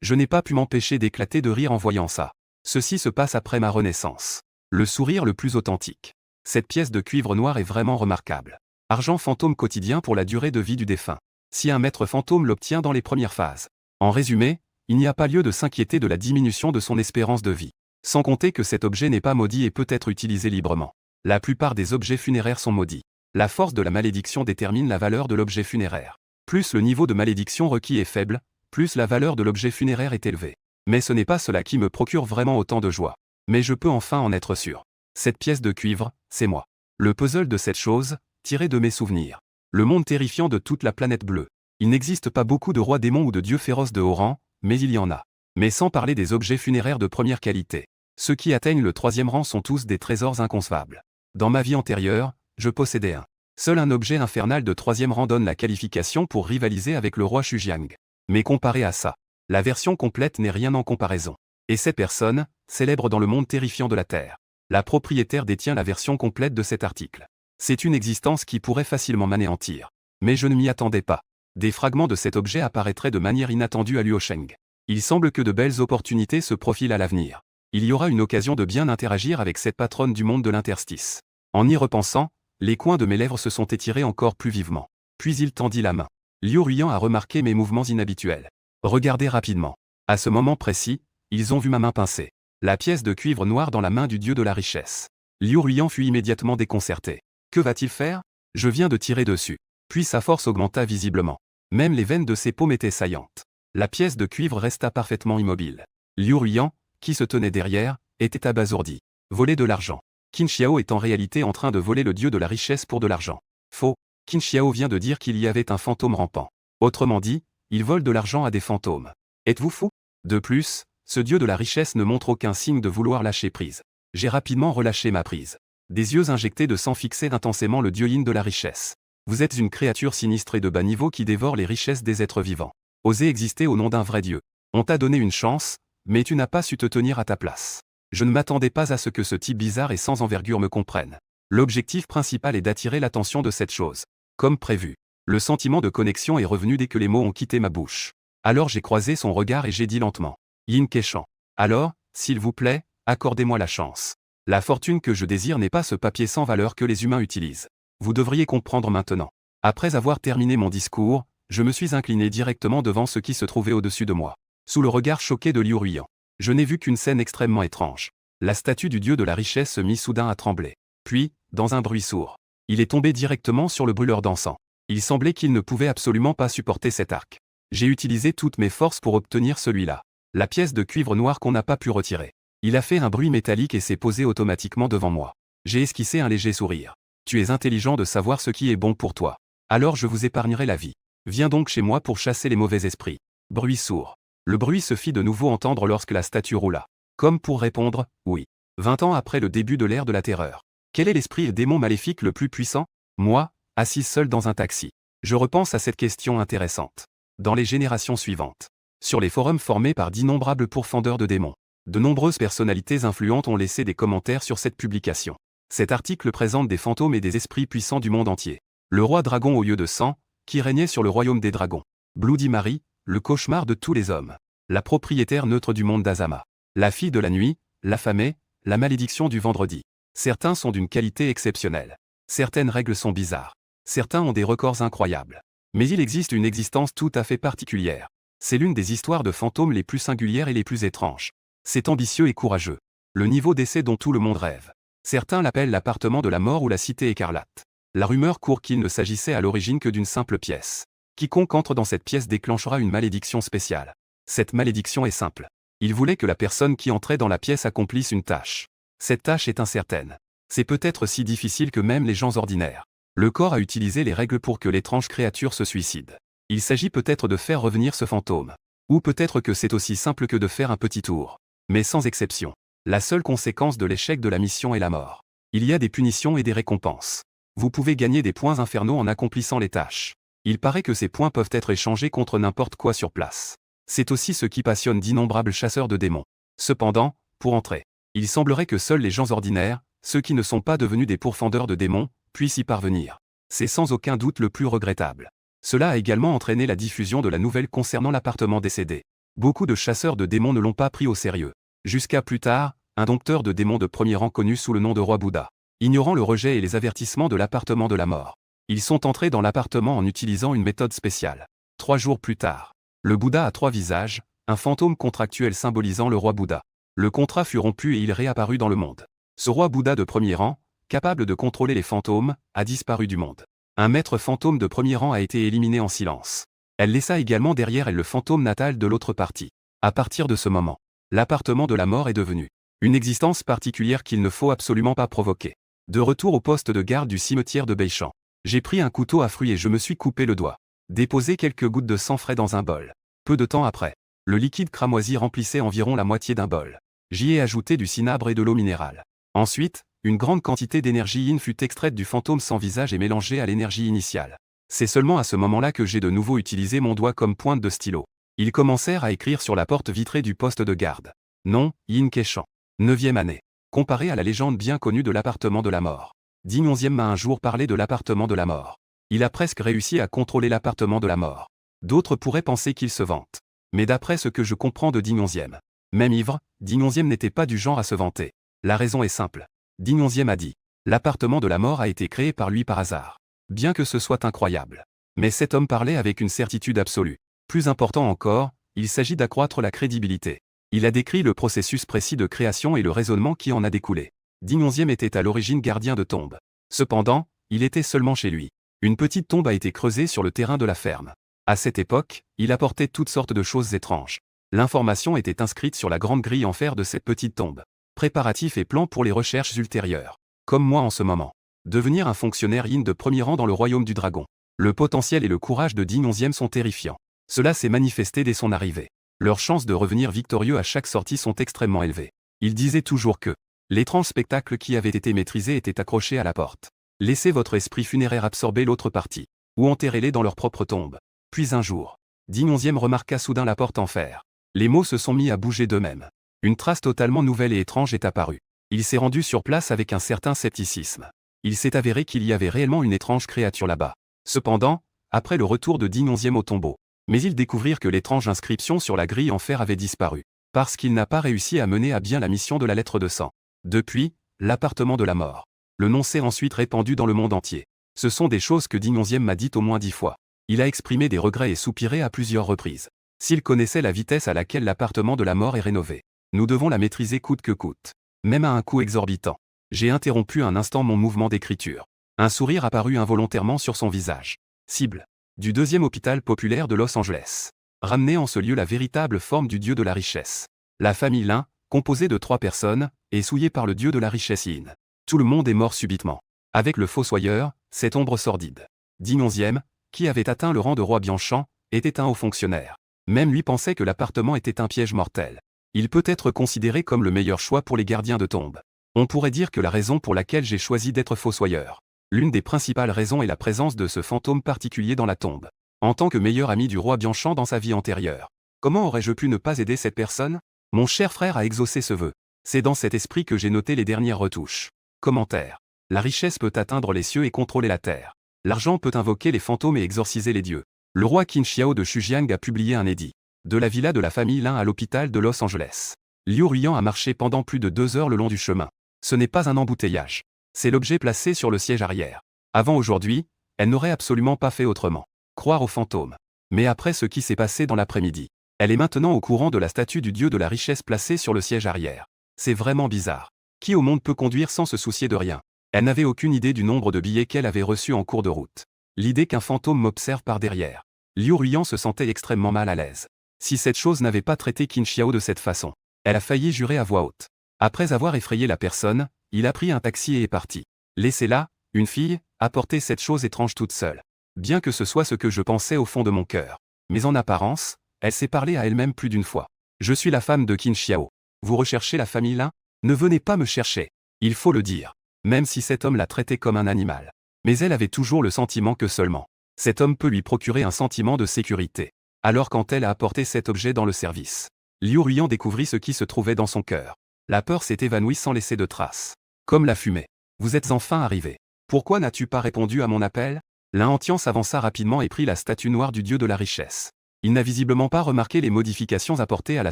Je n'ai pas pu m'empêcher d'éclater de rire en voyant ça. Ceci se passe après ma renaissance. Le sourire le plus authentique. Cette pièce de cuivre noir est vraiment remarquable. Argent fantôme quotidien pour la durée de vie du défunt. Si un maître fantôme l'obtient dans les premières phases. En résumé, il n'y a pas lieu de s'inquiéter de la diminution de son espérance de vie. Sans compter que cet objet n'est pas maudit et peut être utilisé librement. La plupart des objets funéraires sont maudits. La force de la malédiction détermine la valeur de l'objet funéraire. Plus le niveau de malédiction requis est faible, plus la valeur de l'objet funéraire est élevée. Mais ce n'est pas cela qui me procure vraiment autant de joie. Mais je peux enfin en être sûr. Cette pièce de cuivre, c'est moi. Le puzzle de cette chose, tiré de mes souvenirs. Le monde terrifiant de toute la planète bleue. Il n'existe pas beaucoup de rois démons ou de dieux féroces de haut rang, mais il y en a. Mais sans parler des objets funéraires de première qualité. Ceux qui atteignent le 3e rang sont tous des trésors inconcevables. Dans ma vie antérieure, je possédais un. Seul un objet infernal de 3e rang donne la qualification pour rivaliser avec le roi Shujiang. Mais comparé à ça, la version complète n'est rien en comparaison. Et cette personne, célèbre dans le monde terrifiant de la Terre. La propriétaire détient la version complète de cet article. C'est une existence qui pourrait facilement m'anéantir. Mais je ne m'y attendais pas. Des fragments de cet objet apparaîtraient de manière inattendue à Luosheng. Il semble que de belles opportunités se profilent à l'avenir. Il y aura une occasion de bien interagir avec cette patronne du monde de l'interstice. En y repensant, les coins de mes lèvres se sont étirés encore plus vivement. Puis il tendit la main. Liu Ruyan a remarqué mes mouvements inhabituels. Regardez rapidement. À ce moment précis, ils ont vu ma main pincée. La pièce de cuivre noir dans la main du dieu de la richesse. Liu Ruyan fut immédiatement déconcerté. Que va-t-il faire? Je viens de tirer dessus. Puis sa force augmenta visiblement. Même les veines de ses paumes étaient saillantes. La pièce de cuivre resta parfaitement immobile. Liu Ruyan, qui se tenait derrière, était abasourdi. Voler de l'argent. Qin Xiao est en réalité en train de voler le dieu de la richesse pour de l'argent. Faux. Qin Xiao vient de dire qu'il y avait un fantôme rampant. Autrement dit, il vole de l'argent à des fantômes. Êtes-vous fou? De plus, ce dieu de la richesse ne montre aucun signe de vouloir lâcher prise. J'ai rapidement relâché ma prise. Des yeux injectés de sang fixaient intensément le dieu Yin de la richesse. Vous êtes une créature sinistre et de bas niveau qui dévore les richesses des êtres vivants. Osez exister au nom d'un vrai dieu. On t'a donné une chance, mais tu n'as pas su te tenir à ta place. Je ne m'attendais pas à ce que ce type bizarre et sans envergure me comprenne. L'objectif principal est d'attirer l'attention de cette chose. Comme prévu. Le sentiment de connexion est revenu dès que les mots ont quitté ma bouche. Alors j'ai croisé son regard et j'ai dit lentement. Yin Keishan. Alors, s'il vous plaît, accordez-moi la chance. La fortune que je désire n'est pas ce papier sans valeur que les humains utilisent. Vous devriez comprendre maintenant. Après avoir terminé mon discours, je me suis incliné directement devant ce qui se trouvait au-dessus de moi. Sous le regard choqué de Liu Ruyan. Je n'ai vu qu'une scène extrêmement étrange. La statue du dieu de la richesse se mit soudain à trembler. Puis, dans un bruit sourd, il est tombé directement sur le brûleur d'encens. Il semblait qu'il ne pouvait absolument pas supporter cet arc. J'ai utilisé toutes mes forces pour obtenir celui-là. La pièce de cuivre noir qu'on n'a pas pu retirer. Il a fait un bruit métallique et s'est posé automatiquement devant moi. J'ai esquissé un léger sourire. Tu es intelligent de savoir ce qui est bon pour toi. Alors je vous épargnerai la vie. Viens donc chez moi pour chasser les mauvais esprits. Bruit sourd. Le bruit se fit de nouveau entendre lorsque la statue roula. Comme pour répondre, oui. 20 ans après le début de l'ère de la terreur. Quel est l'esprit et démon maléfique le plus puissant? Moi, assise seule dans un taxi. Je repense à cette question intéressante. Dans les générations suivantes. Sur les forums formés par d'innombrables pourfendeurs de démons. De nombreuses personnalités influentes ont laissé des commentaires sur cette publication. Cet article présente des fantômes et des esprits puissants du monde entier. Le roi dragon aux yeux de sang, qui régnait sur le royaume des dragons. Bloody Mary, le cauchemar de tous les hommes. La propriétaire neutre du monde d'Azama. La fille de la nuit, l'affamée, la malédiction du vendredi. Certains sont d'une qualité exceptionnelle. Certaines règles sont bizarres. Certains ont des records incroyables. Mais il existe une existence tout à fait particulière. C'est l'une des histoires de fantômes les plus singulières et les plus étranges. C'est ambitieux et courageux. Le niveau d'essai dont tout le monde rêve. Certains l'appellent l'appartement de la mort ou la cité écarlate. La rumeur court qu'il ne s'agissait à l'origine que d'une simple pièce. Quiconque entre dans cette pièce déclenchera une malédiction spéciale. Cette malédiction est simple. Il voulait que la personne qui entrait dans la pièce accomplisse une tâche. Cette tâche est incertaine. C'est peut-être si difficile que même les gens ordinaires. Le corps a utilisé les règles pour que l'étrange créature se suicide. Il s'agit peut-être de faire revenir ce fantôme. Ou peut-être que c'est aussi simple que de faire un petit tour. Mais sans exception. La seule conséquence de l'échec de la mission est la mort. Il y a des punitions et des récompenses. Vous pouvez gagner des points infernaux en accomplissant les tâches. Il paraît que ces points peuvent être échangés contre n'importe quoi sur place. C'est aussi ce qui passionne d'innombrables chasseurs de démons. Cependant, pour entrer, il semblerait que seuls les gens ordinaires, ceux qui ne sont pas devenus des pourfendeurs de démons, puissent y parvenir. C'est sans aucun doute le plus regrettable. Cela a également entraîné la diffusion de la nouvelle concernant l'appartement décédé. Beaucoup de chasseurs de démons ne l'ont pas pris au sérieux. Jusqu'à plus tard, un dompteur de démons de premier rang connu sous le nom de Roi Bouddha. Ignorant le rejet et les avertissements de l'appartement de la mort, ils sont entrés dans l'appartement en utilisant une méthode spéciale. 3 jours plus tard, le Bouddha a 3 visages, un fantôme contractuel symbolisant le roi Bouddha. Le contrat fut rompu et il réapparut dans le monde. Ce roi Bouddha de premier rang, capable de contrôler les fantômes, a disparu du monde. Un maître fantôme de premier rang a été éliminé en silence. Elle laissa également derrière elle le fantôme natal de l'autre partie. À partir de ce moment, l'appartement de la mort est devenu une existence particulière qu'il ne faut absolument pas provoquer. De retour au poste de garde du cimetière de Beichamp, j'ai pris un couteau à fruits et je me suis coupé le doigt. Déposé quelques gouttes de sang frais dans un bol. Peu de temps après, le liquide cramoisi remplissait environ la moitié d'un bol. J'y ai ajouté du cinabre et de l'eau minérale. Ensuite, une grande quantité d'énergie yin fut extraite du fantôme sans visage et mélangée à l'énergie initiale. C'est seulement à ce moment-là que j'ai de nouveau utilisé mon doigt comme pointe de stylo. Ils commencèrent à écrire sur la porte vitrée du poste de garde. Non, Yin Keishan. 9e année. Comparé à la légende bien connue de l'appartement de la mort. Ding 11e m'a un jour parlé de l'appartement de la mort. Il a presque réussi à contrôler l'appartement de la mort. D'autres pourraient penser qu'il se vante. Mais d'après ce que je comprends de Ding 11e, même ivre, Ding 11e n'était pas du genre à se vanter. La raison est simple. Ding 11e a dit. L'appartement de la mort a été créé par lui par hasard. Bien que ce soit incroyable. Mais cet homme parlait avec une certitude absolue. Plus important encore, il s'agit d'accroître la crédibilité. Il a décrit le processus précis de création et le raisonnement qui en a découlé. Ding 11e était à l'origine gardien de tombe. Cependant, il était seulement chez lui. Une petite tombe a été creusée sur le terrain de la ferme. À cette époque, il apportait toutes sortes de choses étranges. L'information était inscrite sur la grande grille en fer de cette petite tombe. Préparatifs et plans pour les recherches ultérieures. Comme moi en ce moment. Devenir un fonctionnaire yin de premier rang dans le royaume du dragon. Le potentiel et le courage de Ding 11e sont terrifiants. Cela s'est manifesté dès son arrivée. Leurs chances de revenir victorieux à chaque sortie sont extrêmement élevées. Il disait toujours que l'étrange spectacle qui avait été maîtrisé était accroché à la porte. Laissez votre esprit funéraire absorber l'autre partie. Ou enterrez-les dans leur propre tombe. Puis un jour, Ding 11e remarqua soudain la porte en fer. Les mots se sont mis à bouger d'eux-mêmes. Une trace totalement nouvelle et étrange est apparue. Il s'est rendu sur place avec un certain scepticisme. Il s'est avéré qu'il y avait réellement une étrange créature là-bas. Cependant, après le retour de Ding 11e au tombeau, mais ils découvrirent que l'étrange inscription sur la grille en fer avait disparu, parce qu'il n'a pas réussi à mener à bien la mission de la lettre de sang. Depuis, l'appartement de la mort. Le nom s'est ensuite répandu dans le monde entier. Ce sont des choses que Ding 11e m'a dites au moins 10 fois. Il a exprimé des regrets et soupiré à plusieurs reprises. S'il connaissait la vitesse à laquelle l'appartement de la mort est rénové, nous devons la maîtriser coûte que coûte. Même à un coût exorbitant. J'ai interrompu un instant mon mouvement d'écriture. Un sourire apparut involontairement sur son visage. Cible. Du 2e hôpital populaire de Los Angeles. Ramener en ce lieu la véritable forme du dieu de la richesse. La famille Lin, composée de 3 personnes, est souillée par le dieu de la richesse Yin. Tout le monde est mort subitement. Avec le fossoyeur, cette ombre sordide. Ding 11e, qui avait atteint le rang de roi Bianchan, était un haut fonctionnaire. Même lui pensait que l'appartement était un piège mortel. Il peut être considéré comme le meilleur choix pour les gardiens de tombe. On pourrait dire que la raison pour laquelle j'ai choisi d'être fossoyeur. L'une des principales raisons est la présence de ce fantôme particulier dans la tombe. En tant que meilleur ami du roi Bianchan dans sa vie antérieure. Comment aurais-je pu ne pas aider cette personne? Mon cher frère a exaucé ce vœu. C'est dans cet esprit que j'ai noté les dernières retouches. Commentaire. La richesse peut atteindre les cieux et contrôler la terre. L'argent peut invoquer les fantômes et exorciser les dieux. Le roi Qin Xiao de Fujiang a publié un édit. De la villa de la famille Lin à l'hôpital de Los Angeles. Liu Ruian a marché pendant plus de 2 heures le long du chemin. Ce n'est pas un embouteillage. C'est l'objet placé sur le siège arrière. Avant aujourd'hui, elle n'aurait absolument pas fait autrement. Croire aux fantômes. Mais après ce qui s'est passé dans l'après-midi, elle est maintenant au courant de la statue du dieu de la richesse placée sur le siège arrière. C'est vraiment bizarre. Qui au monde peut conduire sans se soucier de rien? Elle n'avait aucune idée du nombre de billets qu'elle avait reçus en cours de route. L'idée qu'un fantôme m'observe par derrière. Liu Ruian se sentait extrêmement mal à l'aise. Si cette chose n'avait pas traité Qin Xiao de cette façon, elle a failli jurer à voix haute. Après avoir effrayé la personne, il a pris un taxi et est parti. Laissez-la, une fille, apporter cette chose étrange toute seule. bien que ce soit ce que je pensais au fond de mon cœur. Mais en apparence, elle s'est parlé à elle-même plus d'une fois. Je suis la femme de Qin Xiao. Vous recherchez la famille là? Ne venez pas me chercher. Il faut le dire. Même si cet homme la traitait comme un animal. Mais elle avait toujours le sentiment que seulement cet homme peut lui procurer un sentiment de sécurité. Alors quand elle a apporté cet objet dans le service, Liu Ruiyan découvrit ce qui se trouvait dans son cœur. La peur s'est évanouie sans laisser de traces. Comme la fumée. Vous êtes enfin arrivé. Pourquoi n'as-tu pas répondu à mon appel? Lin Hantian s'avança rapidement et prit la statue noire du dieu de la richesse. Il n'a visiblement pas remarqué les modifications apportées à la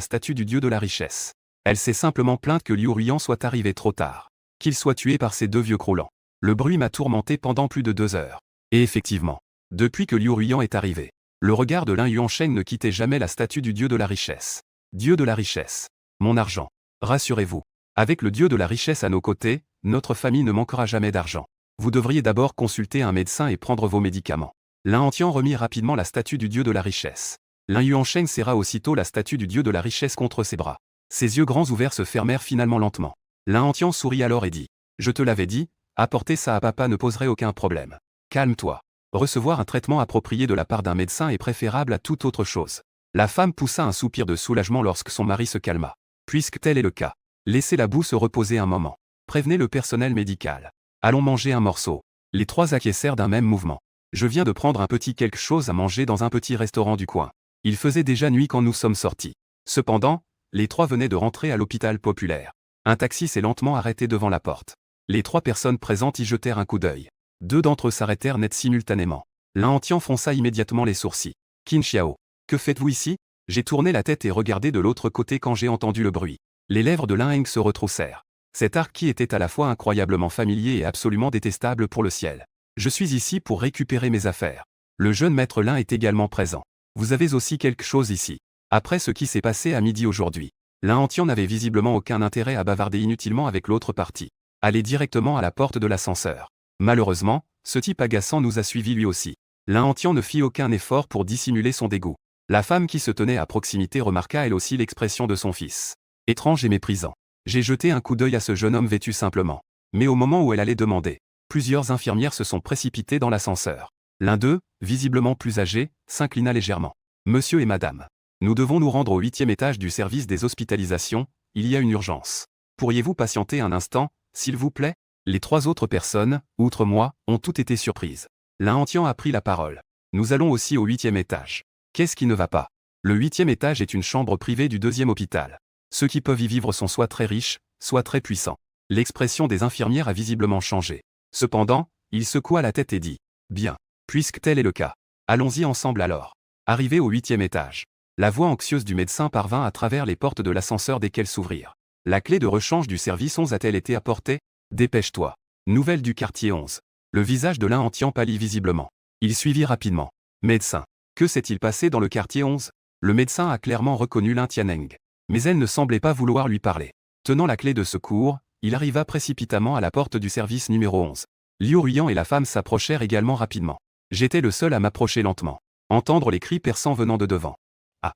statue du dieu de la richesse. Elle s'est simplement plainte que Liu Ruiyan soit arrivé trop tard. Qu'il soit tué par ces deux vieux croulants. Le bruit m'a tourmenté pendant plus de 2 heures. Et effectivement, depuis que Liu Ruiyan est arrivé, le regard de Lin Yuansheng ne quittait jamais la statue du dieu de la richesse. Dieu de la richesse. Mon argent. Rassurez-vous. Avec le dieu de la richesse à nos côtés, notre famille ne manquera jamais d'argent. Vous devriez d'abord consulter un médecin et prendre vos médicaments. Lin Hantian remit rapidement la statue du dieu de la richesse. Lin Yuansheng serra aussitôt la statue du dieu de la richesse contre ses bras. Ses yeux grands ouverts se fermèrent finalement lentement. Lin Hantian sourit alors et dit « Je te l'avais dit, apporter ça à papa ne poserait aucun problème. Calme-toi. Recevoir un traitement approprié de la part d'un médecin est préférable à toute autre chose. » La femme poussa un soupir de soulagement lorsque son mari se calma. Puisque tel est le cas, laissez la boue se reposer un moment. Prévenez le personnel médical. Allons manger un morceau. Les trois acquiescèrent d'un même mouvement. Je viens de prendre un petit quelque chose à manger dans un petit restaurant du coin. Il faisait déjà nuit quand nous sommes sortis. Cependant, les trois venaient de rentrer à l'hôpital populaire. Un taxi s'est lentement arrêté devant la porte. Les 3 personnes présentes y jetèrent un coup d'œil. 2 d'entre eux s'arrêtèrent net simultanément. Lin Hantian fronça immédiatement les sourcils. Qin Xiao. Que faites-vous ici? J'ai tourné la tête et regardé de l'autre côté quand j'ai entendu le bruit. Les lèvres de Lin Heng se retroussèrent. Cet arc qui était à la fois incroyablement familier et absolument détestable pour le ciel. Je suis ici pour récupérer mes affaires. Le jeune maître Lin est également présent. Vous avez aussi quelque chose ici. Après ce qui s'est passé à midi aujourd'hui, Lin Hantian n'avait visiblement aucun intérêt à bavarder inutilement avec l'autre partie. Allez directement à la porte de l'ascenseur. Malheureusement, ce type agaçant nous a suivis lui aussi. Lin Hantian ne fit aucun effort pour dissimuler son dégoût. La femme qui se tenait à proximité remarqua elle aussi l'expression de son fils. Étrange et méprisant. J'ai jeté un coup d'œil à ce jeune homme vêtu simplement. Mais au moment où elle allait demander, plusieurs infirmières se sont précipitées dans l'ascenseur. L'un d'eux, visiblement plus âgé, s'inclina légèrement. Monsieur et madame, nous devons nous rendre au 8e étage du service des hospitalisations, il y a une urgence. Pourriez-vous patienter un instant, s'il vous plaît? Les 3 autres personnes, outre moi, ont toutes été surprises. Lin Hantian a pris la parole. Nous allons aussi au 8e étage. Qu'est-ce qui ne va pas? Le 8e étage est une chambre privée du 2e hôpital. Ceux qui peuvent y vivre sont soit très riches, soit très puissants. L'expression des infirmières a visiblement changé. Cependant, il secoua la tête et dit « Bien, puisque tel est le cas. Allons-y ensemble alors. » Arrivé au 8e étage, la voix anxieuse du médecin parvint à travers les portes de l'ascenseur desquelles s'ouvrirent. La clé de rechange du service 11 a-t-elle été apportée? Dépêche-toi. Nouvelle du quartier 11. Le visage de Lin Hantian pâlit visiblement. Il suivit rapidement. Médecin. Que s'est-il passé dans le quartier 11? Le médecin a clairement reconnu Lin Tianeng. Mais elle ne semblait pas vouloir lui parler. Tenant la clé de secours, il arriva précipitamment à la porte du service numéro 11. Liu Ruiyan et la femme s'approchèrent également rapidement. J'étais le seul à m'approcher lentement. Entendre les cris perçants venant de devant. Ah.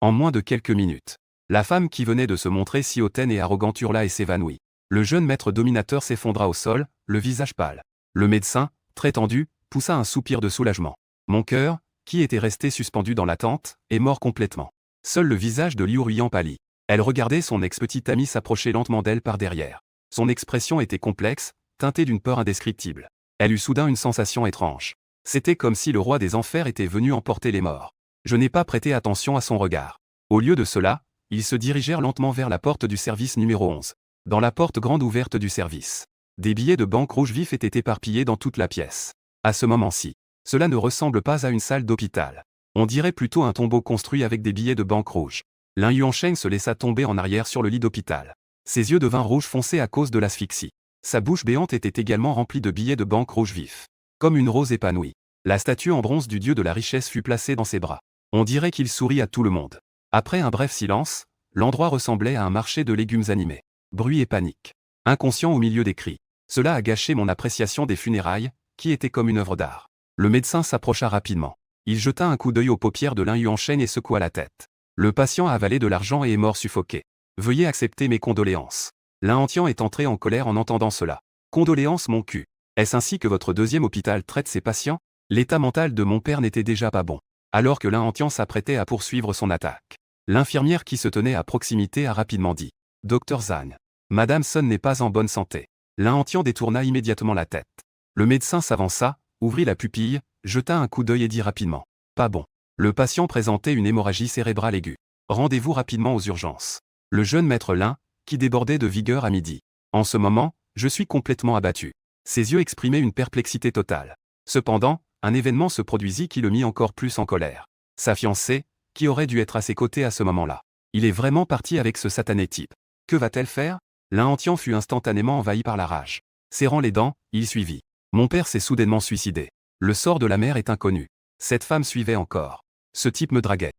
En moins de quelques minutes, la femme qui venait de se montrer si hautaine et arrogante hurla et s'évanouit. Le jeune maître dominateur s'effondra au sol, le visage pâle. Le médecin, très tendu, poussa un soupir de soulagement. Mon cœur, qui était resté suspendu dans l'attente, est mort complètement. Seul le visage de Liu Ruiyan pâlit. Elle regardait son ex-petite amie s'approcher lentement d'elle par derrière. Son expression était complexe, teintée d'une peur indescriptible. Elle eut soudain une sensation étrange. C'était comme si le roi des enfers était venu emporter les morts. Je n'ai pas prêté attention à son regard. Au lieu de cela, ils se dirigèrent lentement vers la porte du service numéro 11. Dans la porte grande ouverte du service, des billets de banque rouge vifs étaient éparpillés dans toute la pièce. À ce moment-ci, cela ne ressemble pas à une salle d'hôpital. On dirait plutôt un tombeau construit avec des billets de banque rouge. Lin Yuansheng se laissa tomber en arrière sur le lit d'hôpital. Ses yeux devinrent rouge foncé à cause de l'asphyxie. Sa bouche béante était également remplie de billets de banque rouge vifs. Comme une rose épanouie, la statue en bronze du dieu de la richesse fut placée dans ses bras. On dirait qu'il sourit à tout le monde. Après un bref silence, l'endroit ressemblait à un marché de légumes animés. Bruit et panique. Inconscient au milieu des cris. Cela a gâché mon appréciation des funérailles, qui étaient comme une œuvre d'art. Le médecin s'approcha rapidement. Il jeta un coup d'œil aux paupières de Lin Yuansheng et secoua la tête. Le patient a avalé de l'argent et est mort suffoqué. Veuillez accepter mes condoléances. Lin Hantian est entré en colère en entendant cela. Condoléances mon cul. Est-ce ainsi que votre 2e hôpital traite ses patients? L'état mental de mon père n'était déjà pas bon. Alors que Lahantian s'apprêtait à poursuivre son attaque. L'infirmière qui se tenait à proximité a rapidement dit. Docteur Zhang. Madame Sun n'est pas en bonne santé. Lahantian détourna immédiatement la tête. Le médecin s'avança, ouvrit la pupille, jeta un coup d'œil et dit rapidement. Pas bon. Le patient présentait une hémorragie cérébrale aiguë. Rendez-vous rapidement aux urgences. Le jeune maître Lin, qui débordait de vigueur à midi. En ce moment, je suis complètement abattu. Ses yeux exprimaient une perplexité totale. Cependant, un événement se produisit qui le mit encore plus en colère. Sa fiancée, qui aurait dû être à ses côtés à ce moment-là. Il est vraiment parti avec ce satané type. Que va-t-elle faire? Lahantian fut instantanément envahi par la rage. Serrant les dents, il suivit. Mon père s'est soudainement suicidé. Le sort de la mère est inconnu. Cette femme suivait encore. Ce type me draguait.